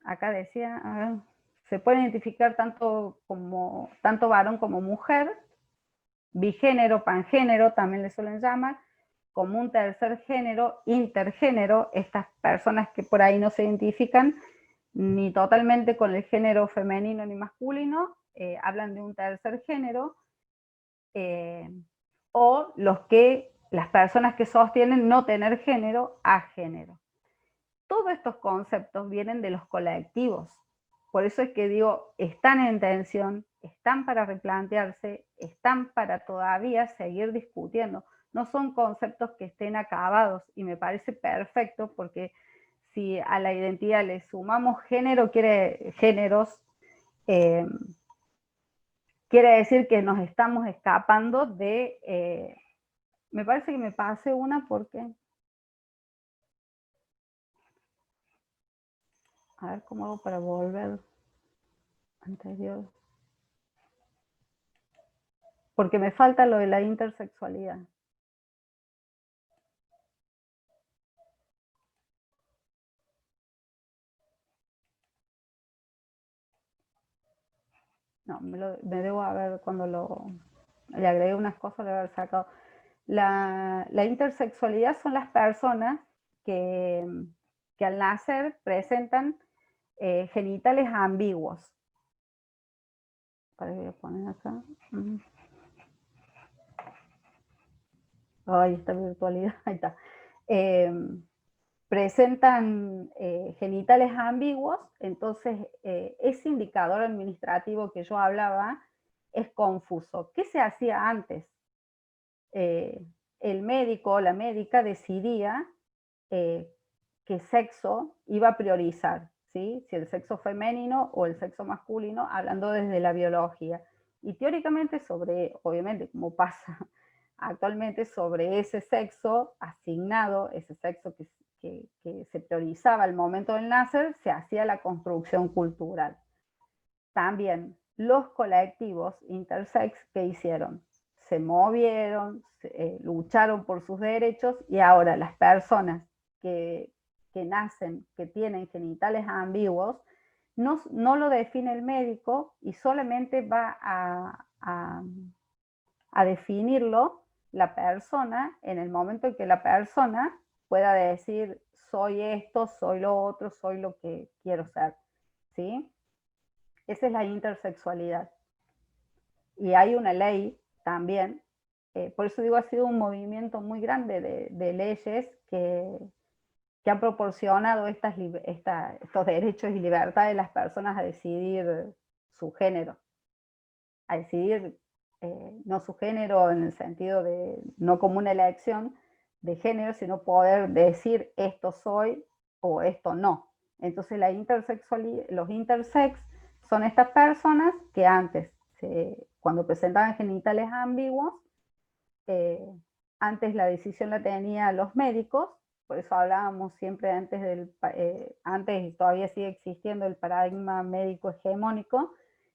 Acá decía, se puede identificar tanto varón como mujer, bigénero, pangénero, también le suelen llamar, como un tercer género, intergénero, estas personas que por ahí no se identifican ni totalmente con el género femenino ni masculino, hablan de un tercer género, o las personas que sostienen no tener género, agénero. Todos estos conceptos vienen de los colectivos. Por eso es que digo, están en tensión, están para replantearse, están para todavía seguir discutiendo. No son conceptos que estén acabados, y me parece perfecto, porque si a la identidad le sumamos géneros, quiere decir que nos estamos escapando de... me parece que me pasé una porque... A ver cómo hago para volver anterior. Porque me falta lo de la intersexualidad. No, me debo haber, cuando le agregué unas cosas, le haber sacado. La intersexualidad son las personas que al nacer presentan genitales ambiguos. Para que voy a poner acá. Ay, esta virtualidad, ahí está. Presentan genitales ambiguos, entonces ese indicador administrativo que yo hablaba es confuso. ¿Qué se hacía antes? el médico o la médica decidía qué sexo iba a priorizar, ¿sí? Si el sexo femenino o el sexo masculino, hablando desde la biología. Y teóricamente obviamente como pasa actualmente, sobre ese sexo asignado, ese sexo que se priorizaba al momento del nacer, se hacía la construcción cultural. También los colectivos intersex, ¿qué hicieron? Se movieron, lucharon por sus derechos, y ahora las personas que nacen, que tienen genitales ambiguos, no lo define el médico y solamente va a definirlo la persona en el momento en que la persona pueda decir: soy esto, soy lo otro, soy lo que quiero ser, ¿sí? Esa es la intersexualidad. Y hay una ley también, por eso digo, ha sido un movimiento muy grande de leyes que han proporcionado estos derechos y libertades de las personas a decidir su género, a decidir no su género en el sentido de, no como una elección de género, sino poder decir esto soy o esto no. Entonces los intersex son estas personas que antes, cuando presentaban genitales ambiguos, antes la decisión la tenían los médicos, por eso hablábamos siempre antes, y todavía sigue existiendo el paradigma médico hegemónico,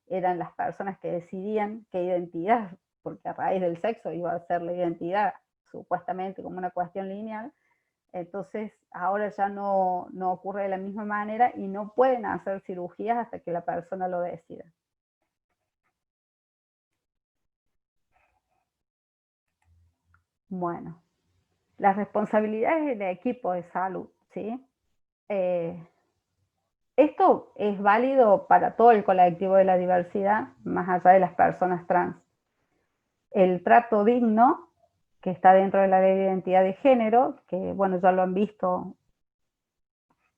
eran las personas que decidían qué identidad, porque a raíz del sexo iba a ser la identidad supuestamente como una cuestión lineal. Entonces ahora ya no ocurre de la misma manera y no pueden hacer cirugías hasta que la persona lo decida. Bueno, las responsabilidades del equipo de salud, ¿sí? Esto es válido para todo el colectivo de la diversidad, más allá de las personas trans. El trato digno, que está dentro de la ley de identidad de género, que bueno, ya lo han visto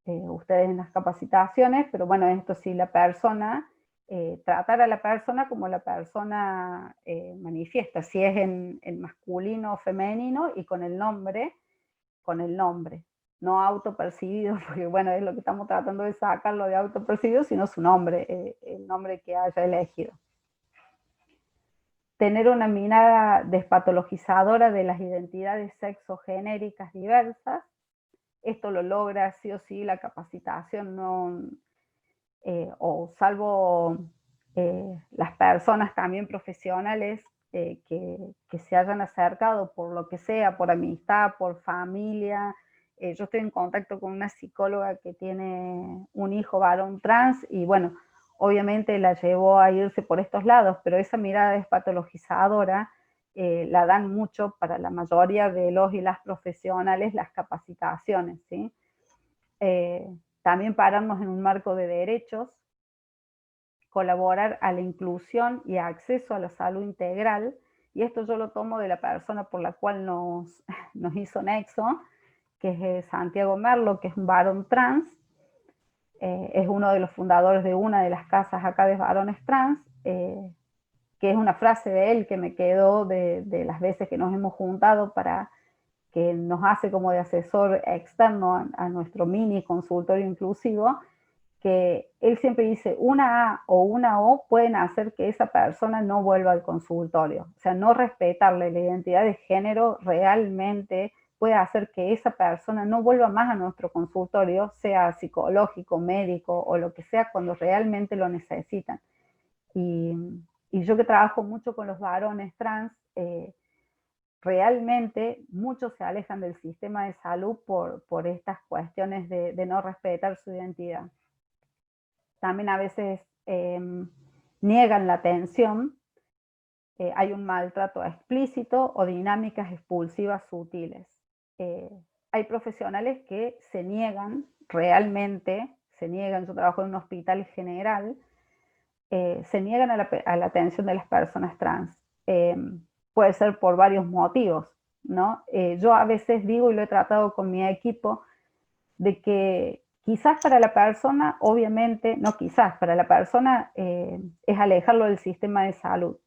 ustedes en las capacitaciones, pero bueno, esto sí, la persona, tratar a la persona como la persona manifiesta, si es en masculino o femenino, y con el nombre, no autopercibido, porque bueno, es lo que estamos tratando de sacarlo de autopercibido, sino su nombre, el nombre que haya elegido. Tener una mirada despatologizadora de las identidades sexogenéricas diversas. Esto lo logra sí o sí la capacitación, o salvo las personas también profesionales que se hayan acercado por lo que sea, por amistad, por familia. Yo estoy en contacto con una psicóloga que tiene un hijo varón trans y bueno, obviamente la llevó a irse por estos lados, pero esa mirada despatologizadora la dan mucho para la mayoría de los y las profesionales, las capacitaciones, ¿sí? También pararnos en un marco de derechos, colaborar a la inclusión y acceso a la salud integral, y esto yo lo tomo de la persona por la cual nos hizo Nexo, que es Santiago Merlo, que es un varón trans, es uno de los fundadores de una de las casas acá de varones trans, que es una frase de él que me quedó de las veces que nos hemos juntado, para que nos hace como de asesor externo a nuestro mini consultorio inclusivo, que él siempre dice, una A o una O pueden hacer que esa persona no vuelva al consultorio. O sea, no respetarle la identidad de género realmente puede hacer que esa persona no vuelva más a nuestro consultorio, sea psicológico, médico o lo que sea, cuando realmente lo necesitan. Y yo que trabajo mucho con los varones trans, realmente muchos se alejan del sistema de salud por estas cuestiones de no respetar su identidad. También a veces niegan la atención, hay un maltrato explícito o dinámicas expulsivas sutiles. Hay profesionales que se niegan, realmente se niegan, yo trabajo en un hospital general, se niegan a la atención de las personas trans. Puede ser por varios motivos, ¿no? Yo a veces digo, y lo he tratado con mi equipo, de que quizás para la persona, obviamente, no quizás, para la persona es alejarlo del sistema de salud,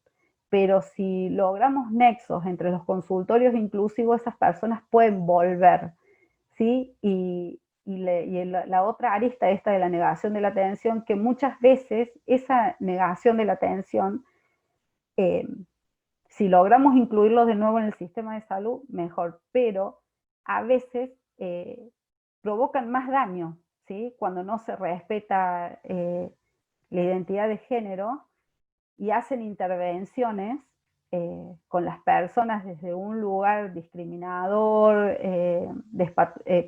pero si logramos nexos entre los consultorios inclusivos, esas personas pueden volver, ¿sí? Y la otra arista esta de la negación de la atención, que muchas veces esa negación de la atención, si logramos incluirlos de nuevo en el sistema de salud, mejor, pero a veces provocan más daño, ¿sí? Cuando no se respeta la identidad de género y hacen intervenciones con las personas desde un lugar discriminador,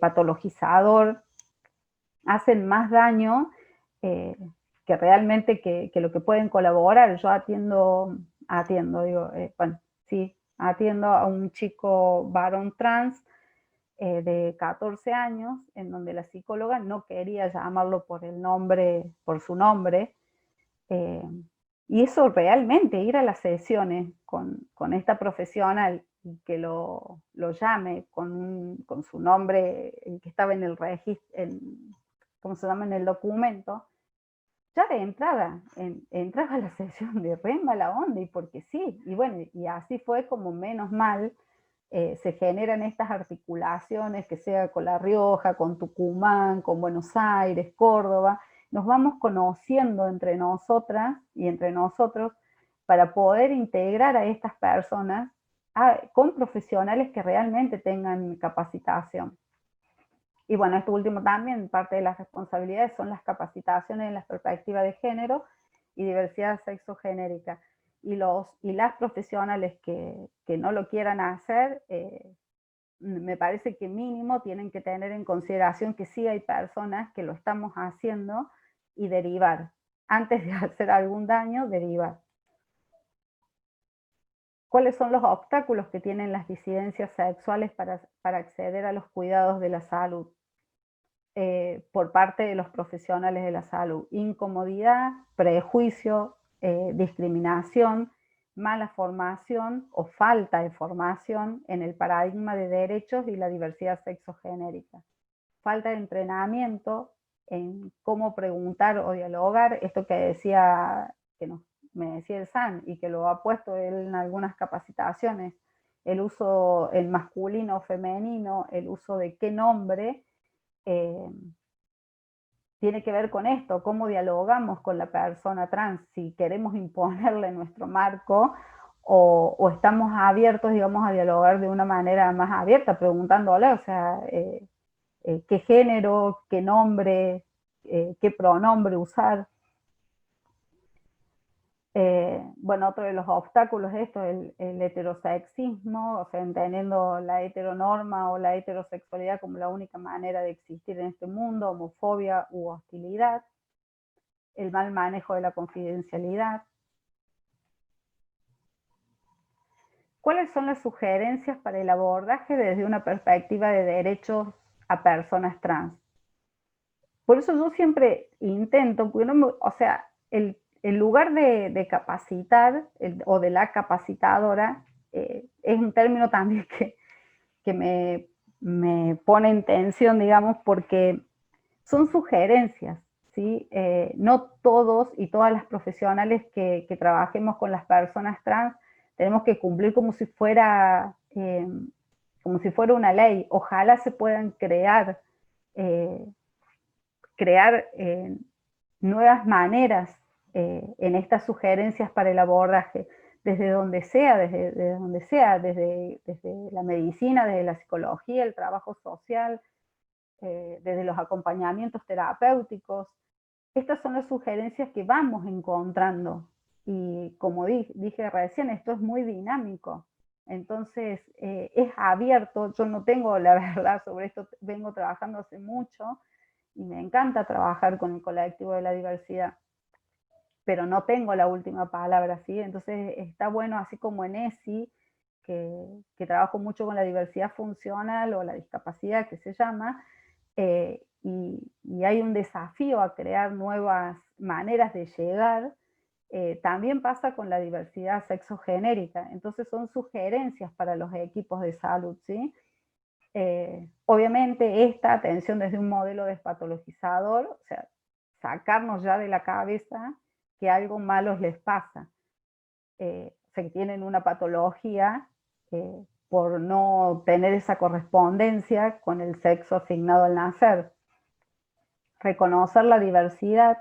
patologizador, hacen más daño que realmente que lo que pueden colaborar. Yo atiendo, atiendo a un chico varón trans de 14 años, en donde la psicóloga no quería llamarlo por el nombre, por su nombre, y eso realmente, ir a las sesiones con esta profesional y que lo llame con su nombre, el que estaba en el registro, ¿cómo se llama?, en el documento, ya de entrada, entraba a la sesión de re mala onda, y porque sí, y bueno, y así fue como menos mal se generan estas articulaciones, que sea con La Rioja, con Tucumán, con Buenos Aires, Córdoba, nos vamos conociendo entre nosotras y entre nosotros para poder integrar a estas personas con profesionales que realmente tengan capacitación. Y bueno, esto último también, parte de las responsabilidades son las capacitaciones en las perspectivas de género y diversidad sexogenérica. Y las profesionales que no lo quieran hacer, me parece que mínimo tienen que tener en consideración que sí hay personas que lo estamos haciendo y derivar. Antes de hacer algún daño, derivar. ¿Cuáles son los obstáculos que tienen las disidencias sexuales para acceder a los cuidados de la salud? Por parte de los profesionales de la salud: incomodidad, prejuicio, discriminación, mala formación o falta de formación en el paradigma de derechos y la diversidad sexogenérica, falta de entrenamiento en cómo preguntar o dialogar, esto que decía, me decía el San, y que lo ha puesto él en algunas capacitaciones, el uso, el masculino o femenino, el uso de qué nombre, tiene que ver con esto, cómo dialogamos con la persona trans, si queremos imponerle nuestro marco o estamos abiertos, digamos, a dialogar de una manera más abierta, preguntándole, o sea, qué género, qué nombre, qué pronombre usar. Bueno, otro de los obstáculos es esto, el heterosexismo, o sea, entendiendo la heteronorma o la heterosexualidad como la única manera de existir en este mundo, homofobia u hostilidad, el mal manejo de la confidencialidad. ¿Cuáles son las sugerencias para el abordaje desde una perspectiva de derechos a personas trans? Por eso yo siempre intento, porque o sea, el lugar de capacitar o de la capacitadora es un término también que me pone en tensión, digamos, porque son sugerencias, ¿sí? No todos y todas las profesionales que trabajemos con las personas trans tenemos que cumplir como si fuera una ley. Ojalá se puedan crear nuevas maneras en estas sugerencias para el abordaje, desde donde sea, desde la medicina, desde la psicología, el trabajo social, desde los acompañamientos terapéuticos. Estas son las sugerencias que vamos encontrando, y como dije recién, esto es muy dinámico, entonces es abierto. Yo no tengo la verdad sobre esto, vengo trabajando hace mucho, y me encanta trabajar con el colectivo de la diversidad, pero no tengo la última palabra, ¿sí? Entonces está bueno, así como en ESI, que trabajo mucho con la diversidad funcional o la discapacidad que se llama, y hay un desafío a crear nuevas maneras de llegar, también pasa con la diversidad sexogenérica. Entonces son sugerencias para los equipos de salud, ¿sí? Obviamente esta atención desde un modelo despatologizador, o sea, sacarnos ya de la cabeza que algo malo les pasa. O sea, que tienen una patología por no tener esa correspondencia con el sexo asignado al nacer. Reconocer la diversidad,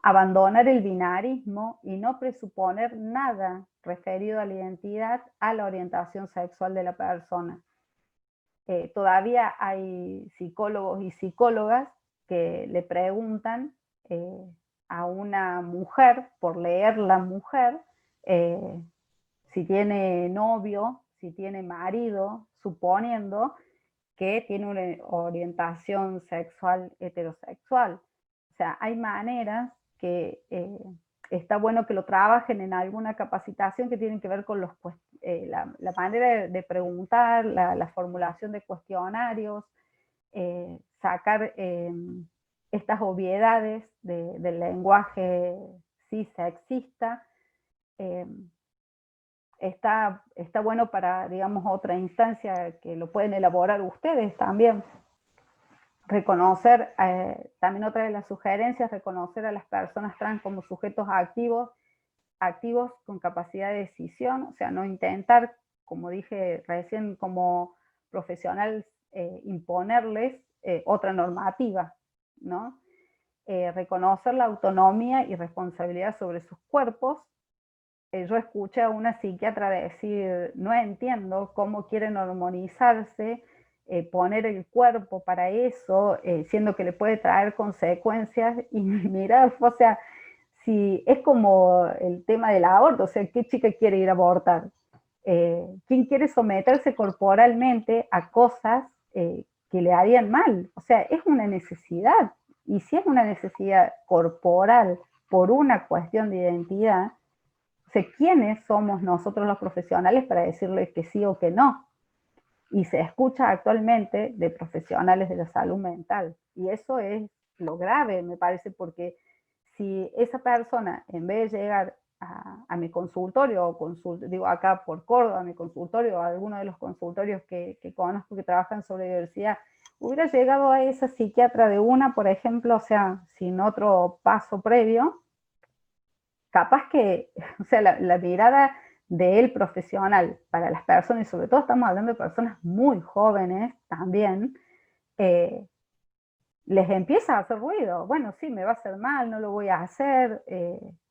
abandonar el binarismo y no presuponer nada referido a la identidad, a la orientación sexual de la persona. Todavía hay psicólogos y psicólogas que le preguntan a una mujer, por leer la mujer, si tiene novio, si tiene marido, suponiendo que tiene una orientación sexual heterosexual. O sea, hay maneras que está bueno que lo trabajen en alguna capacitación que tienen que ver con la manera de preguntar, la formulación de cuestionarios, sacar estas obviedades del lenguaje cis sexista. Está bueno para, digamos, otra instancia que lo pueden elaborar ustedes también. Reconocer, también otra de las sugerencias, reconocer a las personas trans como sujetos activos con capacidad de decisión, o sea, no intentar, como dije recién, como profesional, imponerles otra normativa, ¿no? Reconocer la autonomía y responsabilidad sobre sus cuerpos. Yo escuché a una psiquiatra decir, no entiendo cómo quieren hormonizarse, poner el cuerpo para eso, siendo que le puede traer consecuencias, y mira, o sea, si es como el tema del aborto, o sea, ¿qué chica quiere ir a abortar? ¿Quién quiere someterse corporalmente a cosas que le harían mal? O sea, es una necesidad, y si es una necesidad corporal por una cuestión de identidad, o sea, ¿quiénes somos nosotros los profesionales para decirle que sí o que no? Y se escucha actualmente de profesionales de la salud mental. Y eso es lo grave, me parece, porque si esa persona, en vez de llegar a mi consultorio, o digo acá por Córdoba, a mi consultorio, o a alguno de los consultorios que conozco que trabajan sobre diversidad, hubiera llegado a esa psiquiatra de una, por ejemplo, o sea, sin otro paso previo, capaz que, o sea, la mirada del profesional para las personas, y sobre todo estamos hablando de personas muy jóvenes también, les empieza a hacer ruido. Bueno, sí, me va a hacer mal, no lo voy a hacer,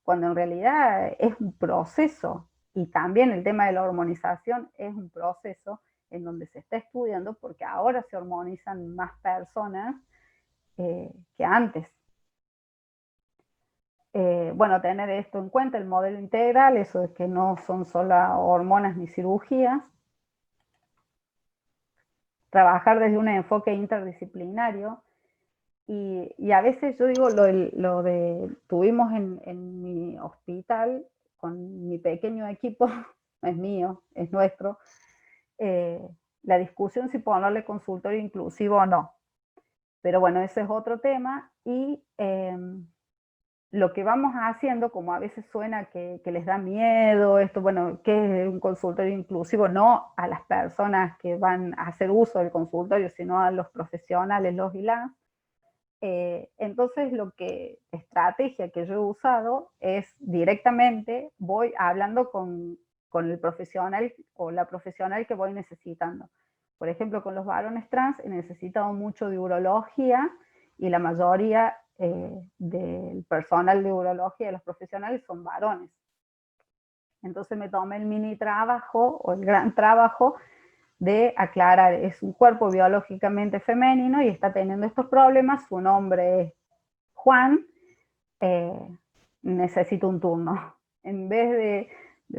cuando en realidad es un proceso. Y también el tema de la hormonización es un proceso en donde se está estudiando, porque ahora se hormonizan más personas que antes. Bueno, tener esto en cuenta, el modelo integral, eso de que no son solo hormonas ni cirugías. Trabajar desde un enfoque interdisciplinario. Y a veces yo digo, tuvimos en mi hospital, con mi pequeño equipo, no es mío, es nuestro, la discusión si ponerle consultorio inclusivo o no. Pero bueno, ese es otro tema. Y lo que vamos haciendo, como a veces suena que les da miedo, esto, bueno, ¿qué es un consultorio inclusivo? No a las personas que van a hacer uso del consultorio, sino a los profesionales, los y las. Entonces, estrategia que yo he usado es directamente voy hablando con el profesional o la profesional que voy necesitando. Por ejemplo, con los varones trans he necesitado mucho de urología, y la mayoría del personal de urología de los profesionales son varones. Entonces me tomé el mini trabajo o el gran trabajo de aclarar, es un cuerpo biológicamente femenino y está teniendo estos problemas, su nombre es Juan, necesito un turno. En vez de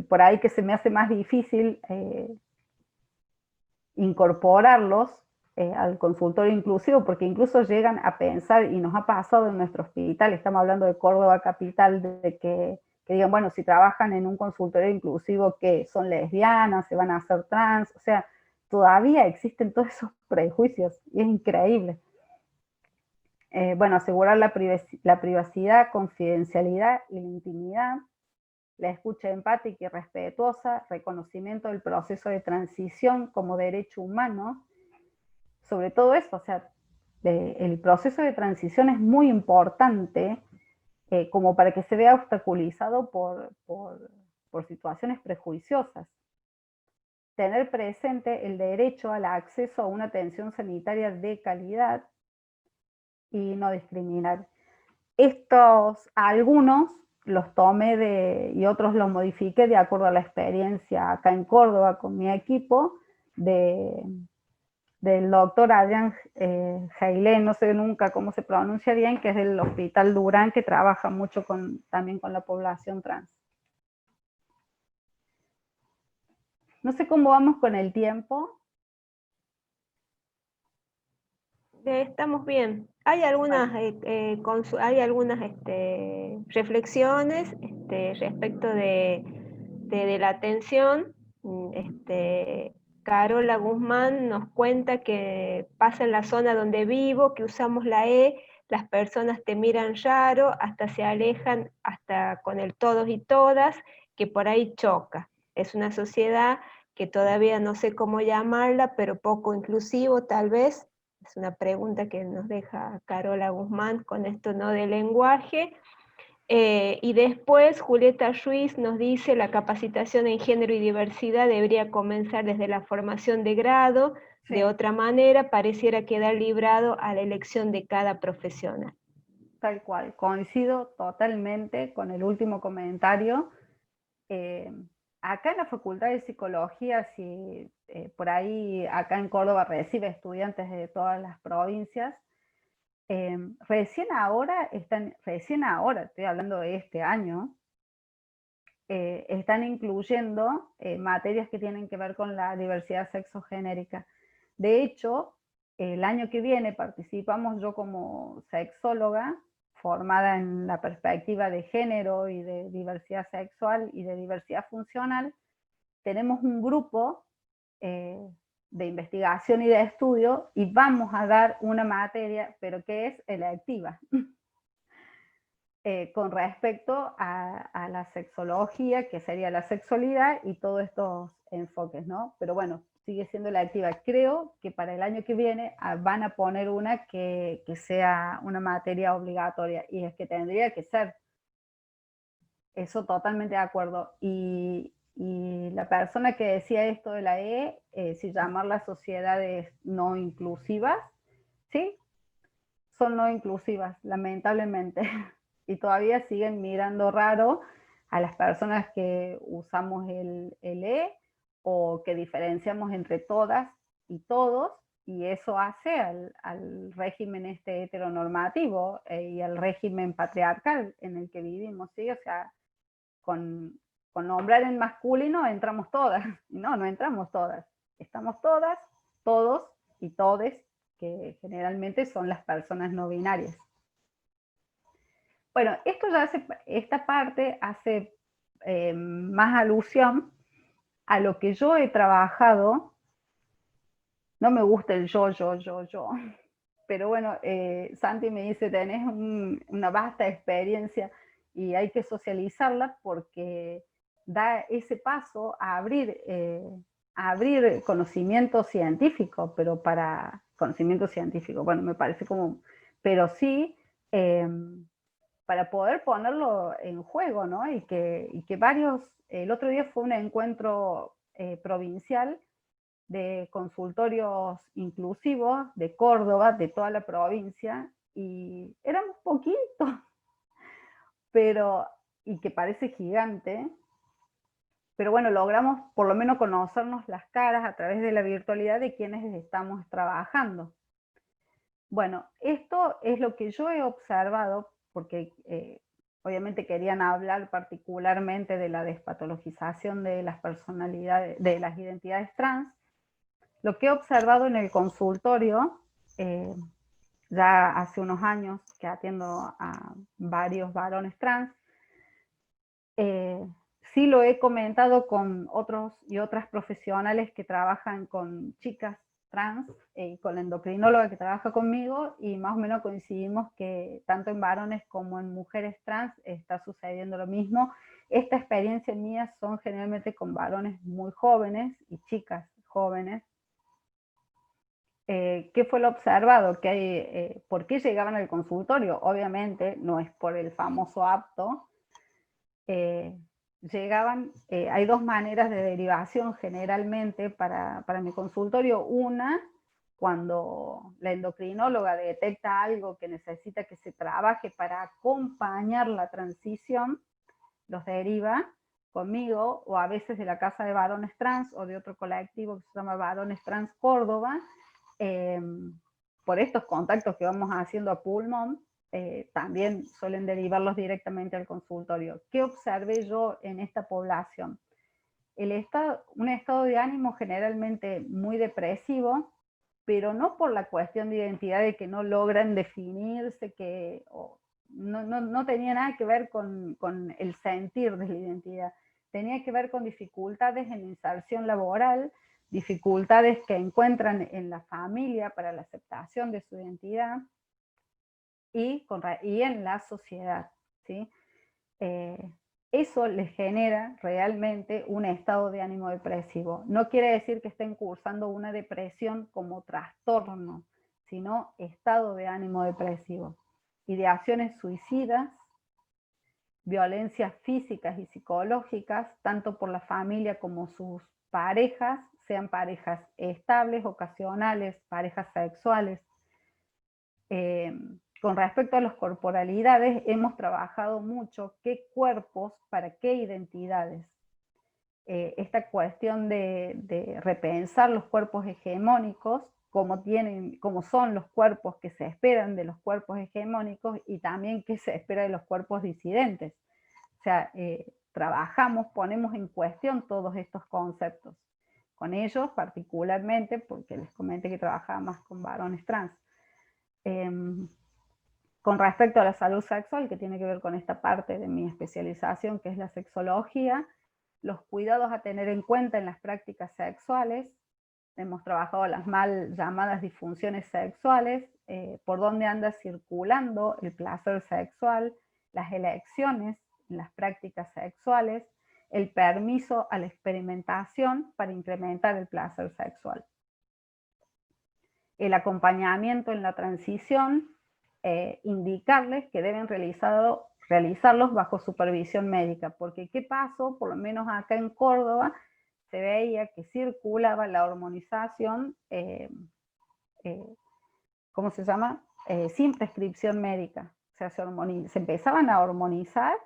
por ahí que se me hace más difícil incorporarlos al consultorio inclusivo, porque incluso llegan a pensar, y nos ha pasado en nuestro hospital, estamos hablando de Córdoba capital, de que digan, bueno, si trabajan en un consultorio inclusivo, que son lesbianas, se van a hacer trans, o sea, todavía existen todos esos prejuicios, y es increíble. Bueno, asegurar la privacidad, confidencialidad y la intimidad, la escucha empática y respetuosa, reconocimiento del proceso de transición como derecho humano, sobre todo eso, o sea, el proceso de transición es muy importante como para que se vea obstaculizado por por situaciones prejuiciosas. Tener presente el derecho al acceso a una atención sanitaria de calidad y no discriminar. Estos, algunos los tomé y otros los modifiqué de acuerdo a la experiencia acá en Córdoba con mi equipo, del doctor Adrián Jailén, no sé nunca cómo se pronuncia bien, que es del Hospital Durán, que trabaja mucho también con la población trans. No sé cómo vamos con el tiempo. Estamos bien. Hay algunas, reflexiones respecto de la atención. Carola Guzmán nos cuenta que pasa en la zona donde vivo, que usamos la E, las personas te miran raro, hasta se alejan, hasta con el todos y todas, que por ahí choca. Es una sociedad que todavía no sé cómo llamarla, pero poco inclusivo tal vez. Es una pregunta que nos deja Carola Guzmán con esto, ¿no?, del lenguaje. Y después Julieta Ruiz nos dice: la capacitación en género y diversidad debería comenzar desde la formación de grado, sí. De otra manera pareciera quedar librado a la elección de cada profesional. Tal cual, coincido totalmente con el último comentario. Acá en la Facultad de Psicología, si por ahí acá en Córdoba recibe estudiantes de todas las provincias, recién ahora, estoy hablando de este año, están incluyendo materias que tienen que ver con la diversidad sexogenérica. De hecho, el año que viene participamos, yo como sexóloga, formada en la perspectiva de género y de diversidad sexual y de diversidad funcional, tenemos un grupo de investigación y de estudio y vamos a dar una materia, pero que es electiva, con respecto a la sexología, que sería la sexualidad y todos estos enfoques, ¿no? Pero bueno, sigue siendo electiva. Creo que para el año que viene van a poner una que sea una materia obligatoria, y es que tendría que ser. Eso totalmente de acuerdo. Y la persona que decía esto de la si llamarlas sociedades no inclusivas, sí, son no inclusivas, lamentablemente. Y todavía siguen mirando raro a las personas que usamos el o que diferenciamos entre todas y todos, y eso hace al régimen heteronormativo y al régimen patriarcal en el que vivimos, ¿sí? O sea, con nombrar en masculino entramos todas. No entramos todas. Estamos todas, todos y todes, que generalmente son las personas no binarias. Bueno, esta parte hace más alusión a lo que yo he trabajado. No me gusta el yo, pero bueno, Santi me dice: tenés una vasta experiencia y hay que socializarla, porque da ese paso a abrir conocimiento científico, pero para conocimiento científico, bueno, me parece como, pero sí, para poder ponerlo en juego, ¿no? Y que varios, el otro día fue un encuentro provincial de consultorios inclusivos de Córdoba, de toda la provincia, y éramos poquitos, y que parece gigante, pero bueno, logramos por lo menos conocernos las caras a través de la virtualidad de quienes estamos trabajando. Bueno, esto es lo que yo he observado, porque obviamente querían hablar particularmente de la despatologización de las personalidades, de las identidades trans. Lo que he observado en el consultorio, ya hace unos años que atiendo a varios varones trans, sí lo he comentado con otros y otras profesionales que trabajan con chicas trans, y con la endocrinóloga que trabaja conmigo, y más o menos coincidimos que tanto en varones como en mujeres trans está sucediendo lo mismo. Esta experiencia mía son generalmente con varones muy jóvenes y chicas jóvenes. ¿Qué fue lo observado? ¿Por qué llegaban al consultorio? Obviamente no es por el famoso apto, llegaban, hay dos maneras de derivación generalmente para mi consultorio. Una, cuando la endocrinóloga detecta algo que necesita que se trabaje para acompañar la transición, los deriva conmigo, o a veces de la Casa de Varones Trans o de otro colectivo que se llama Varones Trans Córdoba, por estos contactos que vamos haciendo a pulmón, también suelen derivarlos directamente al consultorio. ¿Qué observé yo en esta población? Un estado de ánimo generalmente muy depresivo, pero no por la cuestión de identidad de que no logran definirse, no tenía nada que ver con el sentir de la identidad, tenía que ver con dificultades en inserción laboral, dificultades que encuentran en la familia para la aceptación de su identidad y en la sociedad, ¿sí? Eso les genera realmente un estado de ánimo depresivo. No quiere decir que estén cursando una depresión como trastorno, sino estado de ánimo depresivo. Ideaciones suicidas, violencias físicas y psicológicas, tanto por la familia como sus parejas, sean parejas estables, ocasionales, parejas sexuales. Con respecto a las corporalidades, hemos trabajado mucho qué cuerpos para qué identidades. Esta cuestión de repensar los cuerpos hegemónicos, como son los cuerpos que se esperan de los cuerpos hegemónicos y también qué se espera de los cuerpos disidentes. O sea, trabajamos, ponemos en cuestión todos estos conceptos. Con ellos particularmente, porque les comenté que trabajaba más con varones trans. Con respecto a la salud sexual, que tiene que ver con esta parte de mi especialización, que es la sexología, los cuidados a tener en cuenta en las prácticas sexuales. Hemos trabajado las mal llamadas disfunciones sexuales, por dónde anda circulando el placer sexual, las elecciones en las prácticas sexuales, el permiso a la experimentación para incrementar el placer sexual. El acompañamiento en la transición, indicarles que deben realizarlos bajo supervisión médica, porque ¿qué pasó? Por lo menos acá en Córdoba se veía que circulaba la hormonización, ¿cómo se llama? Sin prescripción médica. O sea, se empezaban a hormonizar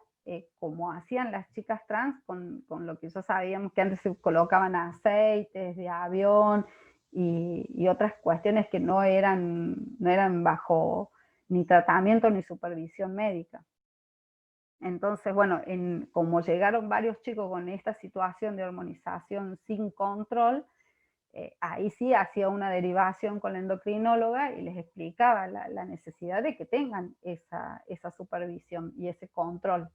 como hacían las chicas trans con lo que ya sabíamos que antes se colocaban aceites de avión y otras cuestiones que no eran bajo ni tratamiento ni supervisión médica. Entonces, bueno, como llegaron varios chicos con esta situación de hormonización sin control, ahí sí hacía una derivación con la endocrinóloga y les explicaba la necesidad de que tengan esa supervisión y ese control.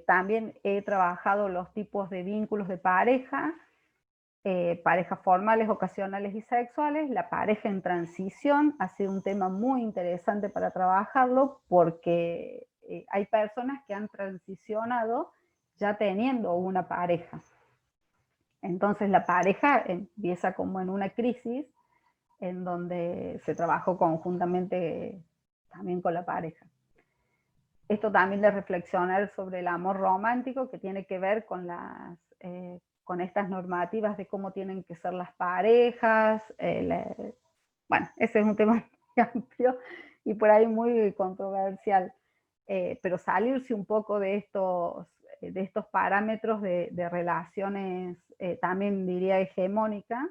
También he trabajado los tipos de vínculos de pareja, parejas formales, ocasionales y sexuales. La pareja en transición ha sido un tema muy interesante para trabajarlo porque hay personas que han transicionado ya teniendo una pareja. Entonces la pareja empieza como en una crisis en donde se trabajó conjuntamente también con la pareja. Esto también de reflexionar sobre el amor romántico, que tiene que ver con estas normativas de cómo tienen que ser las parejas. Bueno, ese es un tema muy amplio y por ahí muy controversial, pero salirse un poco de estos parámetros de relaciones, también diría hegemónicas.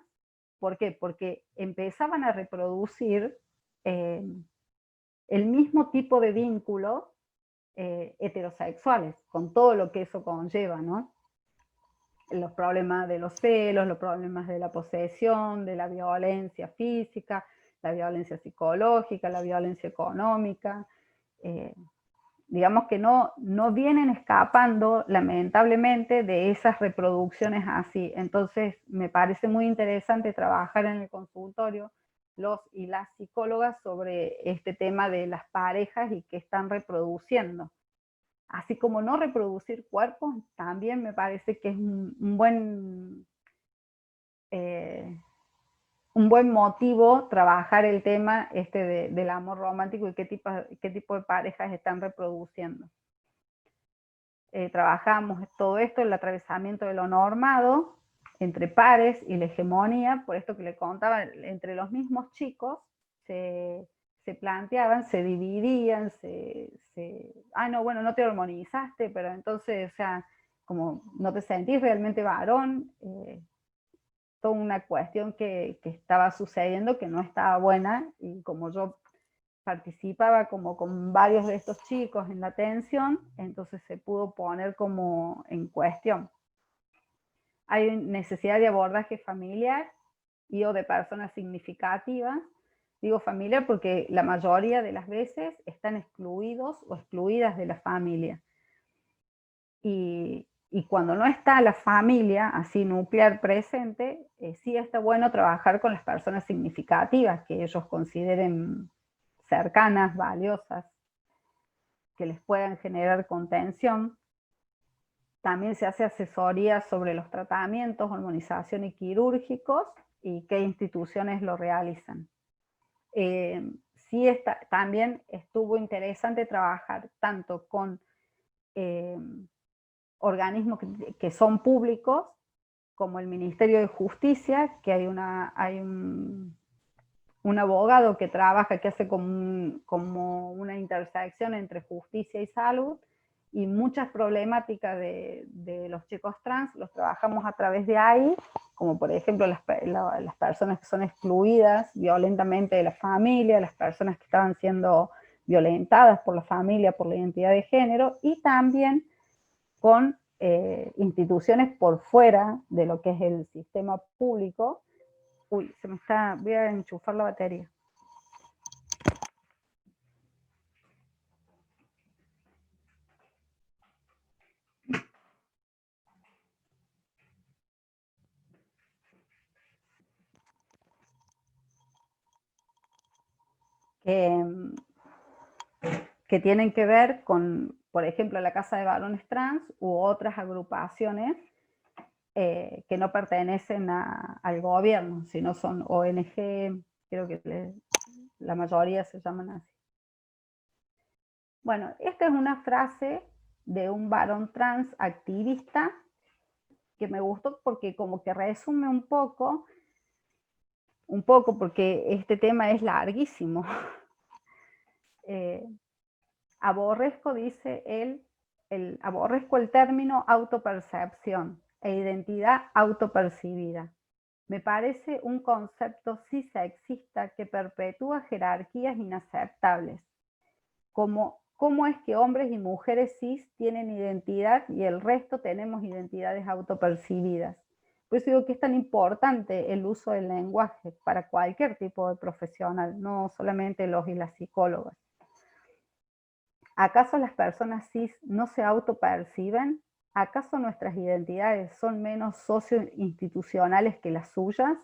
¿Por qué? Porque empezaban a reproducir el mismo tipo de vínculo heterosexuales, con todo lo que eso conlleva, ¿no? Los problemas de los celos, los problemas de la posesión, de la violencia física, la violencia psicológica, la violencia económica. Digamos que no vienen escapando, lamentablemente, de esas reproducciones así. Entonces, me parece muy interesante trabajar en el consultorio los y las psicólogas sobre este tema de las parejas y qué están reproduciendo. Así como no reproducir cuerpos, también me parece que es un buen motivo trabajar el tema del amor romántico y qué tipo de parejas están reproduciendo. trabajamos todo esto, el atravesamiento de lo normado entre pares y la hegemonía, por esto que le contaba, entre los mismos chicos se planteaban, se dividían, no, bueno, no te hormonizaste, pero entonces, o sea, como no te sentís realmente varón, toda una cuestión que estaba sucediendo que no estaba buena, y como yo participaba como con varios de estos chicos en la atención, entonces se pudo poner como en cuestión. Hay necesidad de abordaje familiar y o de personas significativas. Digo familiar porque la mayoría de las veces están excluidos o excluidas de la familia. Y cuando no está la familia así nuclear presente, sí está bueno trabajar con las personas significativas que ellos consideren cercanas, valiosas, que les puedan generar contención. También se hace asesoría sobre los tratamientos, hormonización y quirúrgicos, y qué instituciones lo realizan. Sí también estuvo interesante trabajar tanto con organismos que son públicos, como el Ministerio de Justicia, que hay un abogado que trabaja, que hace como una intersección entre justicia y salud, y muchas problemáticas de los chicos trans los trabajamos a través de ahí, como por ejemplo las personas que son excluidas violentamente de la familia, las personas que estaban siendo violentadas por la familia, por la identidad de género, y también con instituciones por fuera de lo que es el sistema público. Uy, voy a enchufar la batería. Que tienen que ver con, por ejemplo, la Casa de Varones Trans u otras agrupaciones que no pertenecen al gobierno, sino son ONG, creo que la mayoría se llaman así. Bueno, esta es una frase de un varón trans activista que me gustó porque como que resume un poco porque este tema es larguísimo. Aborrezco, dice él, aborrezco el término autopercepción e identidad autopercibida. Me parece un concepto cisexista que perpetúa jerarquías inaceptables. ¿Cómo es que hombres y mujeres cis tienen identidad y el resto tenemos identidades autopercibidas? Por eso digo que es tan importante el uso del lenguaje para cualquier tipo de profesional, no solamente los y las psicólogas. ¿Acaso las personas cis no se autoperciben? ¿Acaso nuestras identidades son menos socioinstitucionales que las suyas?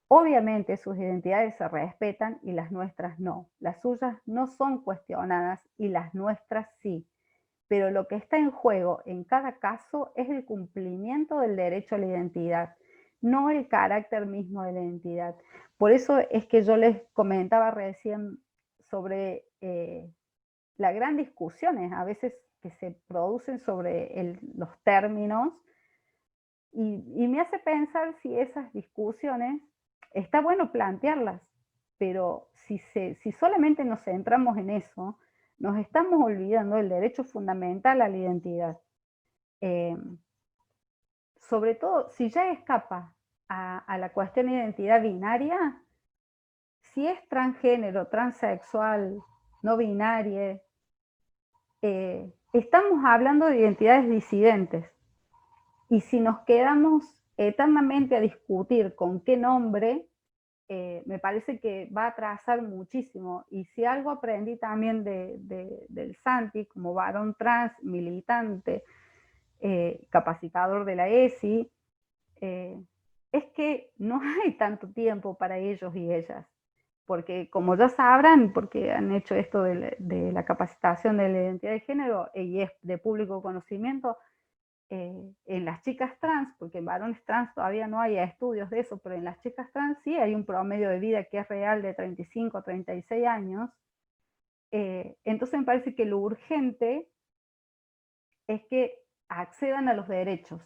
Obviamente sus identidades se respetan y las nuestras no. Las suyas no son cuestionadas y las nuestras sí. Pero lo que está en juego en cada caso es el cumplimiento del derecho a la identidad, no el carácter mismo de la identidad. Por eso es que yo les comentaba recién sobre las grandes discusiones a veces que se producen sobre los términos, y me hace pensar si esas discusiones está bueno plantearlas, pero si solamente nos centramos en eso, nos estamos olvidando del derecho fundamental a la identidad. Sobre todo, si ya escapa a la cuestión de identidad binaria, si es transgénero, transexual, no binaria, estamos hablando de identidades disidentes. Y si nos quedamos eternamente a discutir con qué nombre, me parece que va a atrasar muchísimo. Y si algo aprendí también del Santi, como varón trans, militante, capacitador de la ESI, es que no hay tanto tiempo para ellos y ellas. Porque como ya sabrán, porque han hecho esto de la capacitación de la identidad de género y es de público conocimiento, en las chicas trans, porque en varones trans todavía no hay estudios de eso, pero en las chicas trans sí hay un promedio de vida que es real de 35 a 36 años. Entonces me parece que lo urgente es que accedan a los derechos,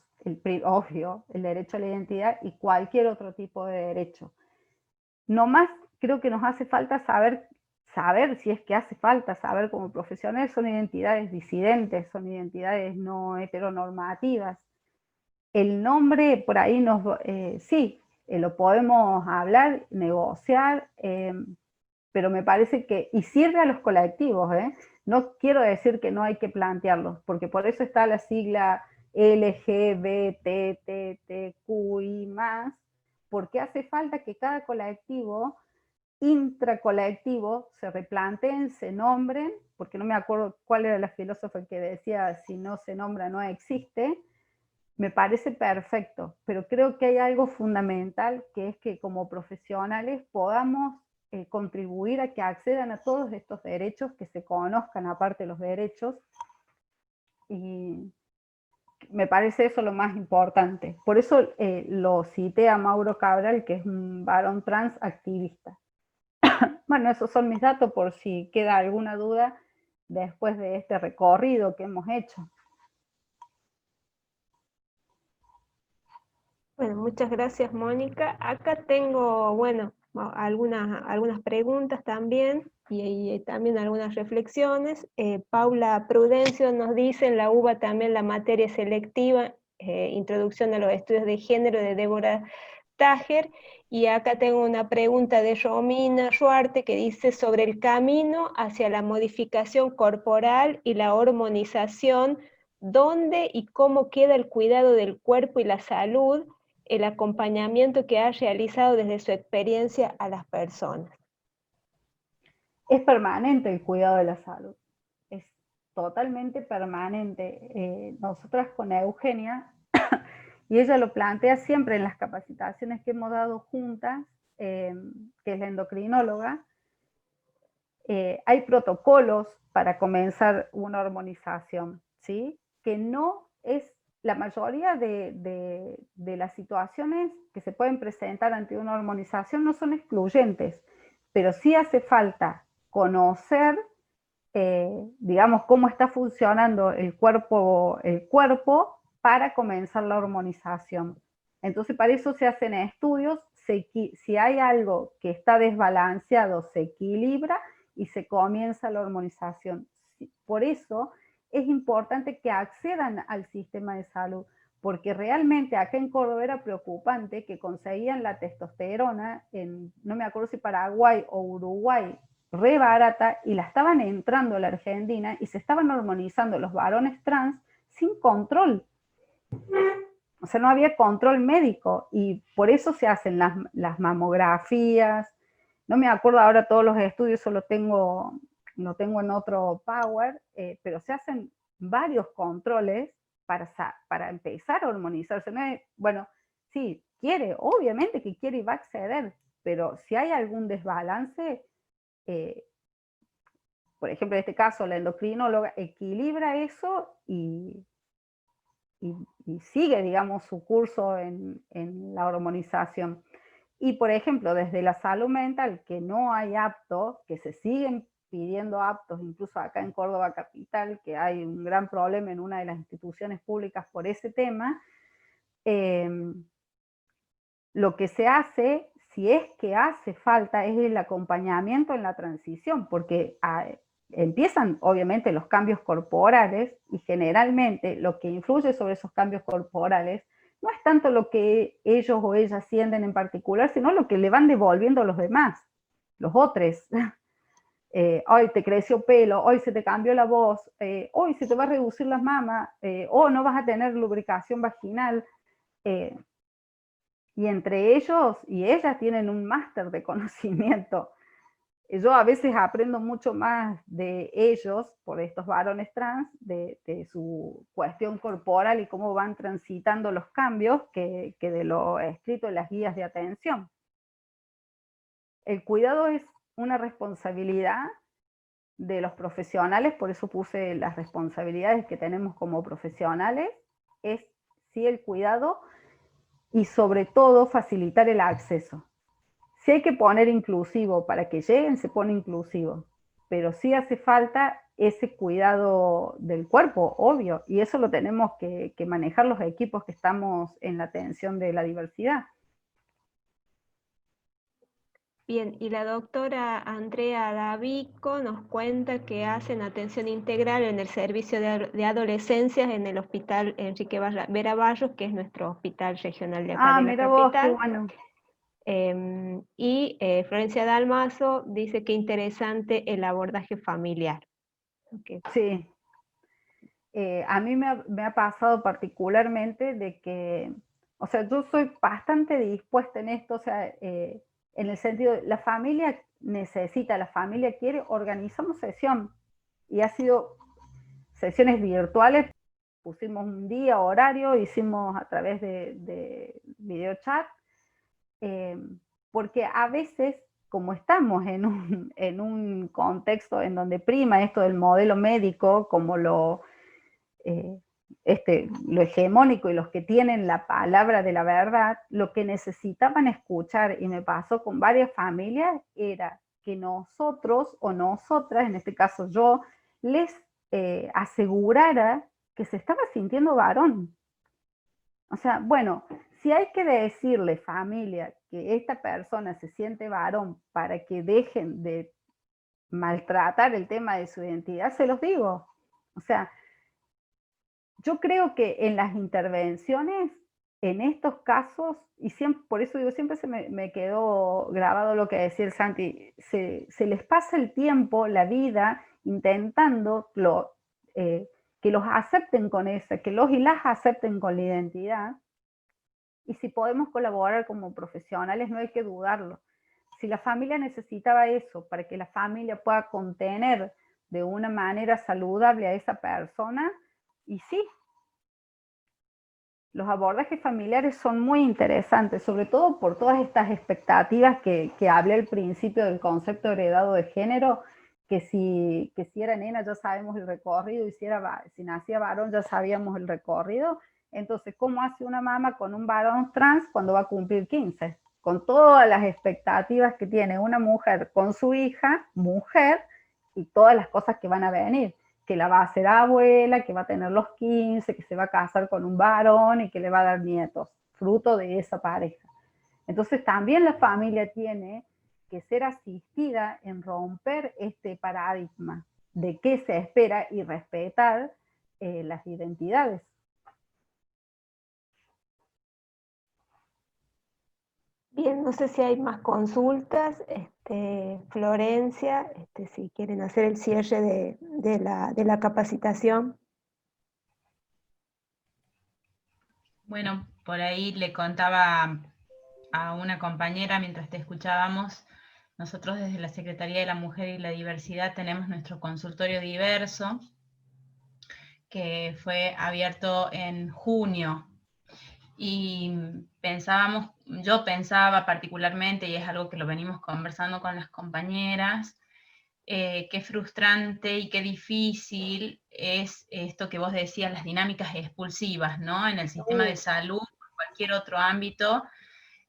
obvio, el derecho a la identidad y cualquier otro tipo de derecho. No más creo que nos hace falta saber si es que hace falta saber como profesionales, son identidades disidentes, son identidades no heteronormativas. El nombre por ahí sí, lo podemos hablar, negociar, pero me parece que, y sirve a los colectivos, no quiero decir que no hay que plantearlos, porque por eso está la sigla LGBTTQI+, porque hace falta que cada colectivo, intracolectivo, se replanteen, se nombren, porque no me acuerdo cuál era la filósofa que decía, si no se nombra no existe. Me parece perfecto, pero creo que hay algo fundamental, que es que como profesionales podamos contribuir a que accedan a todos estos derechos, que se conozcan aparte los derechos, y me parece eso lo más importante. Por eso lo cité a Mauro Cabral, que es un varón trans activista. Bueno, esos son mis datos por si queda alguna duda después de este recorrido que hemos hecho. Bueno, muchas gracias, Mónica. Acá tengo, bueno, algunas preguntas también y también algunas reflexiones. Paula Prudencio nos dice, en la UBA también la materia selectiva, Introducción a los Estudios de Género, de Débora Tájer. Y acá tengo una pregunta de Romina Ruarte que dice sobre el camino hacia la modificación corporal y la hormonización, ¿dónde y cómo queda el cuidado del cuerpo y la salud, el acompañamiento que ha realizado desde su experiencia a las personas? Es permanente el cuidado de la salud, es totalmente permanente. Nosotras con Eugenia, y ella lo plantea siempre en las capacitaciones que hemos dado juntas, que es la endocrinóloga, hay protocolos para comenzar una hormonización, ¿sí? Que no es, la mayoría de las situaciones que se pueden presentar ante una hormonización no son excluyentes, pero sí hace falta conocer, digamos, cómo está funcionando el cuerpo para comenzar la hormonización. Entonces, para eso se hacen estudios, si hay algo que está desbalanceado, se equilibra y se comienza la hormonización. Por eso es importante que accedan al sistema de salud, porque realmente acá en Córdoba era preocupante que conseguían la testosterona en, no me acuerdo si Paraguay o Uruguay, re barata, y la estaban entrando a la Argentina y se estaban hormonizando los varones trans sin control. O sea, no había control médico y por eso se hacen las mamografías. No me acuerdo ahora todos los estudios, eso lo tengo en otro Power, pero se hacen varios controles para empezar a hormonizarse. No es, bueno, sí, quiere, obviamente que quiere y va a acceder, pero si hay algún desbalance, por ejemplo, en este caso la endocrinóloga equilibra eso y sigue, digamos, su curso en la hormonización. Y, por ejemplo, desde la salud mental, que no hay aptos, que se siguen pidiendo aptos, incluso acá en Córdoba Capital, que hay un gran problema en una de las instituciones públicas por ese tema, lo que se hace, si es que hace falta, es el acompañamiento en la transición, porque empiezan obviamente los cambios corporales y generalmente lo que influye sobre esos cambios corporales no es tanto lo que ellos o ellas sienten en particular, sino lo que le van devolviendo a los demás, los otros. Hoy te creció pelo, hoy se te cambió la voz, hoy se te va a reducir las mamas, o no vas a tener lubricación vaginal. Y entre ellos y ellas tienen un máster de conocimiento. Yo a veces aprendo mucho más de ellos, por estos varones trans, de su cuestión corporal y cómo van transitando los cambios, que de lo escrito en las guías de atención. El cuidado es una responsabilidad de los profesionales, por eso puse las responsabilidades que tenemos como profesionales, es sí el cuidado y sobre todo facilitar el acceso. Si hay que poner inclusivo para que lleguen, se pone inclusivo, pero sí hace falta ese cuidado del cuerpo, obvio, y eso lo tenemos que manejar los equipos que estamos en la atención de la diversidad. Bien, y la doctora Andrea Davico nos cuenta que hacen atención integral en el servicio de adolescencias en el Hospital Enrique Vera Barrios, que es nuestro hospital regional de acá de la Mira vos, qué capital. bueno. Florencia Dalmazo dice que interesante el abordaje familiar. Okay. Sí. A mí me ha pasado particularmente de que, o sea, yo soy bastante dispuesta en esto, o sea, en el sentido de la familia necesita, la familia quiere, organizamos sesión, y ha sido sesiones virtuales, pusimos un día, horario, hicimos a través de video chat, porque a veces, como estamos en un contexto en donde prima esto del modelo médico, como lo hegemónico y los que tienen la palabra de la verdad, lo que necesitaban escuchar, y me pasó con varias familias, era que nosotros o nosotras, en este caso yo, les asegurara que se estaba sintiendo varón. O sea, bueno, si hay que decirle, familia, que esta persona se siente varón para que dejen de maltratar el tema de su identidad, se los digo. O sea, yo creo que en las intervenciones, en estos casos, y siempre, por eso digo, siempre me quedó grabado lo que decía el Santi, se les pasa el tiempo, la vida, intentando que los acepten con esa, que los y las acepten con la identidad, y si podemos colaborar como profesionales, no hay que dudarlo. Si la familia necesitaba eso, para que la familia pueda contener de una manera saludable a esa persona, y sí, los abordajes familiares son muy interesantes, sobre todo por todas estas expectativas que hablé al principio del concepto heredado de género, que si era nena ya sabemos el recorrido, y si nacía varón ya sabíamos el recorrido. Entonces, ¿cómo hace una mamá con un varón trans cuando va a cumplir 15? Con todas las expectativas que tiene una mujer con su hija, mujer, y todas las cosas que van a venir, que la va a hacer abuela, que va a tener los 15, que se va a casar con un varón y que le va a dar nietos, fruto de esa pareja. Entonces también la familia tiene que ser asistida en romper este paradigma de qué se espera y respetar las identidades. Bien, no sé si hay más consultas. Florencia, si quieren hacer el cierre de la capacitación. Bueno, por ahí le contaba a una compañera mientras te escuchábamos, nosotros desde la Secretaría de la Mujer y la Diversidad tenemos nuestro consultorio diverso, que fue abierto en junio. Y yo pensaba particularmente, y es algo que lo venimos conversando con las compañeras, qué frustrante y qué difícil es esto que vos decías, las dinámicas expulsivas, ¿no? En el sistema de salud, en cualquier otro ámbito,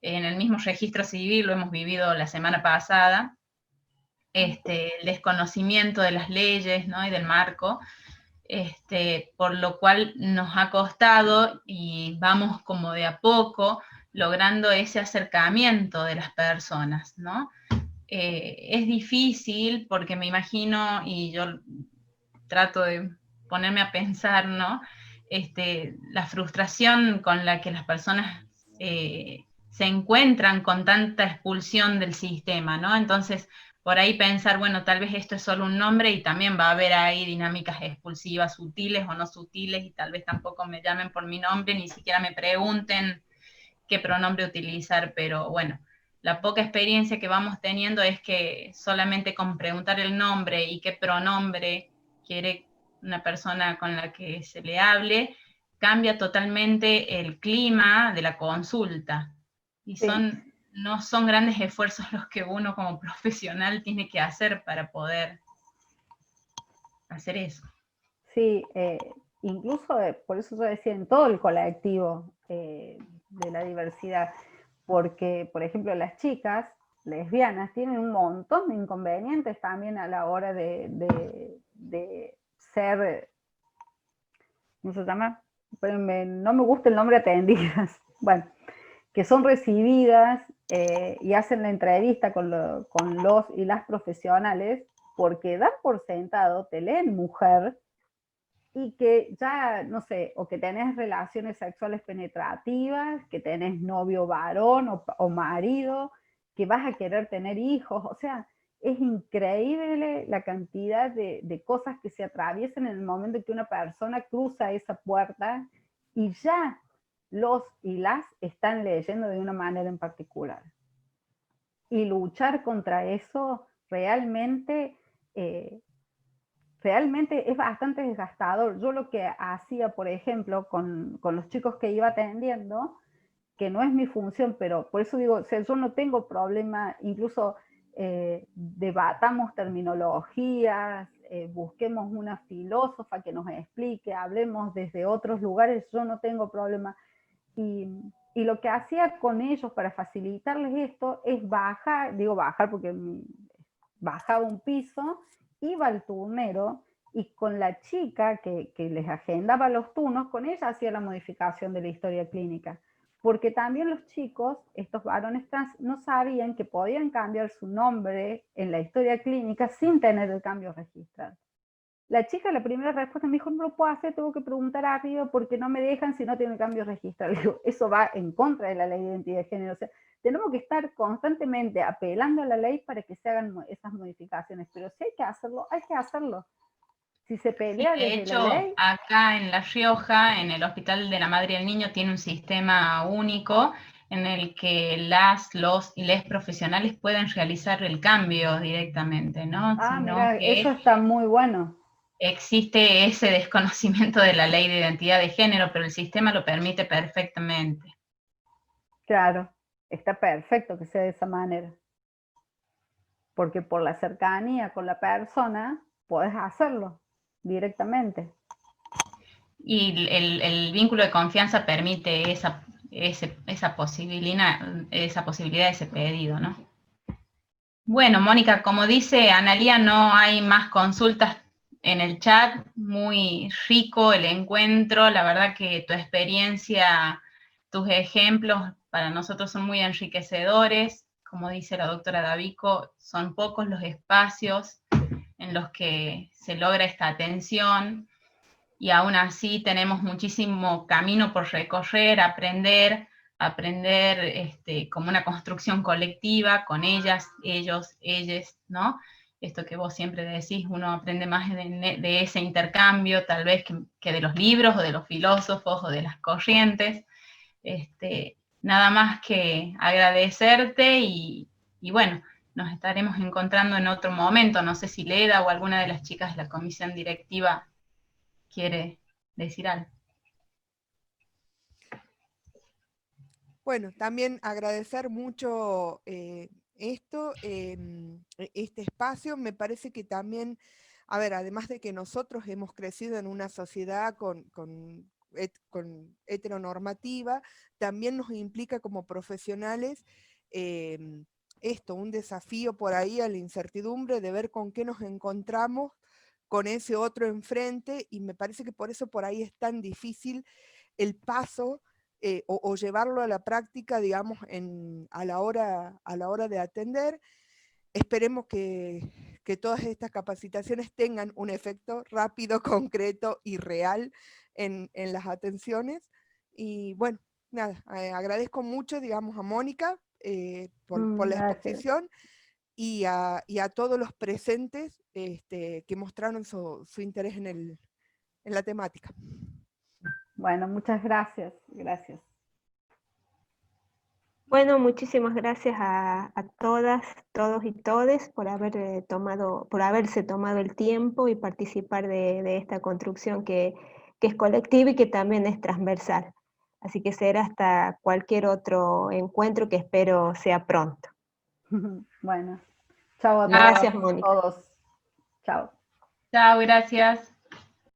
en el mismo registro civil, lo hemos vivido la semana pasada, el desconocimiento de las leyes, ¿no? Y del marco, por lo cual nos ha costado y vamos como de a poco logrando ese acercamiento de las personas, ¿no? Es difícil porque me imagino, y yo trato de ponerme a pensar, ¿no? La frustración con la que las personas se encuentran con tanta expulsión del sistema, ¿no? Entonces, por ahí pensar, bueno, tal vez esto es solo un nombre y también va a haber ahí dinámicas expulsivas sutiles o no sutiles, y tal vez tampoco me llamen por mi nombre, ni siquiera me pregunten qué pronombre utilizar, pero bueno, la poca experiencia que vamos teniendo es que solamente con preguntar el nombre y qué pronombre quiere una persona con la que se le hable, cambia totalmente el clima de la consulta. Y no son grandes esfuerzos los que uno como profesional tiene que hacer para poder hacer eso. Sí, incluso por eso yo decía en todo el colectivo de la diversidad, porque, por ejemplo, las chicas lesbianas tienen un montón de inconvenientes también a la hora de de ser, ¿cómo se llama? No me gusta el nombre atendidas, bueno, que son recibidas y hacen la entrevista con los y las profesionales, porque dan por sentado, te leen mujer, y que ya, no sé, o que tenés relaciones sexuales penetrativas, que tenés novio varón o marido, que vas a querer tener hijos, o sea, es increíble la cantidad de cosas que se atraviesan en el momento en que una persona cruza esa puerta y ya los y las están leyendo de una manera en particular. Y luchar contra eso realmente es bastante desgastador. Yo lo que hacía, por ejemplo, con los chicos que iba atendiendo, que no es mi función, pero por eso digo, o sea, yo no tengo problema, incluso debatamos terminologías, busquemos una filósofa que nos explique, hablemos desde otros lugares, yo no tengo problema. Y lo que hacía con ellos para facilitarles esto es bajar porque bajaba un piso, iba al turnero y con la chica que les agendaba los turnos, con ella hacía la modificación de la historia clínica. Porque también los chicos, estos varones trans, no sabían que podían cambiar su nombre en la historia clínica sin tener el cambio registrado. La chica, la primera respuesta me dijo, no lo puedo hacer, tengo que preguntar arriba porque no me dejan si no tiene el cambio registrado. Digo, eso va en contra de la ley de identidad de género. O sea, tenemos que estar constantemente apelando a la ley para que se hagan esas modificaciones. Pero si hay que hacerlo, hay que hacerlo. Si se pelea Sí, de desde hecho, la ley... acá en La Rioja, en el Hospital de la Madre y el Niño, tiene un sistema único en el que los y les profesionales pueden realizar el cambio directamente, ¿no? Ah, Sino mira, eso que está muy bueno. existe ese desconocimiento de la ley de identidad de género, pero el sistema lo permite perfectamente. Claro, está perfecto que sea de esa manera. Porque por la cercanía con la persona, podés hacerlo directamente. Y el vínculo de confianza permite esa posibilidad, ese pedido, ¿no? Bueno, Mónica, como dice Analía, no hay más consultas en el chat, muy rico el encuentro, la verdad que tu experiencia, tus ejemplos para nosotros son muy enriquecedores, como dice la doctora Davico, son pocos los espacios en los que se logra esta atención y aún así tenemos muchísimo camino por recorrer, aprender como una construcción colectiva con ellas, ellos, ellas, ¿no? Esto que vos siempre decís, uno aprende más de ese intercambio, tal vez que de los libros o de los filósofos o de las corrientes. Nada más que agradecerte y bueno, nos estaremos encontrando en otro momento. No sé si Leda o alguna de las chicas de la comisión directiva quiere decir algo. Bueno, también agradecer mucho este espacio. Me parece que también, a ver, además de que nosotros hemos crecido en una sociedad con heteronormativa, también nos implica como profesionales un desafío por ahí a la incertidumbre de ver con qué nos encontramos con ese otro enfrente, y me parece que por eso por ahí es tan difícil el paso o llevarlo a la práctica, digamos, a la hora de atender. Esperemos que todas estas capacitaciones tengan un efecto rápido, concreto y real en las atenciones. Y bueno, nada, agradezco mucho, digamos, a Mónica por la exposición y a todos los presentes que mostraron su interés en la temática. Bueno, muchas gracias. Gracias. Bueno, muchísimas gracias a todas, todos y todes por haberse tomado el tiempo y participar de esta construcción que es colectiva y que también es transversal. Así que será hasta cualquier otro encuentro que espero sea pronto. Bueno, chao a Gracias, Mónica. todos. Chao. Chao, gracias.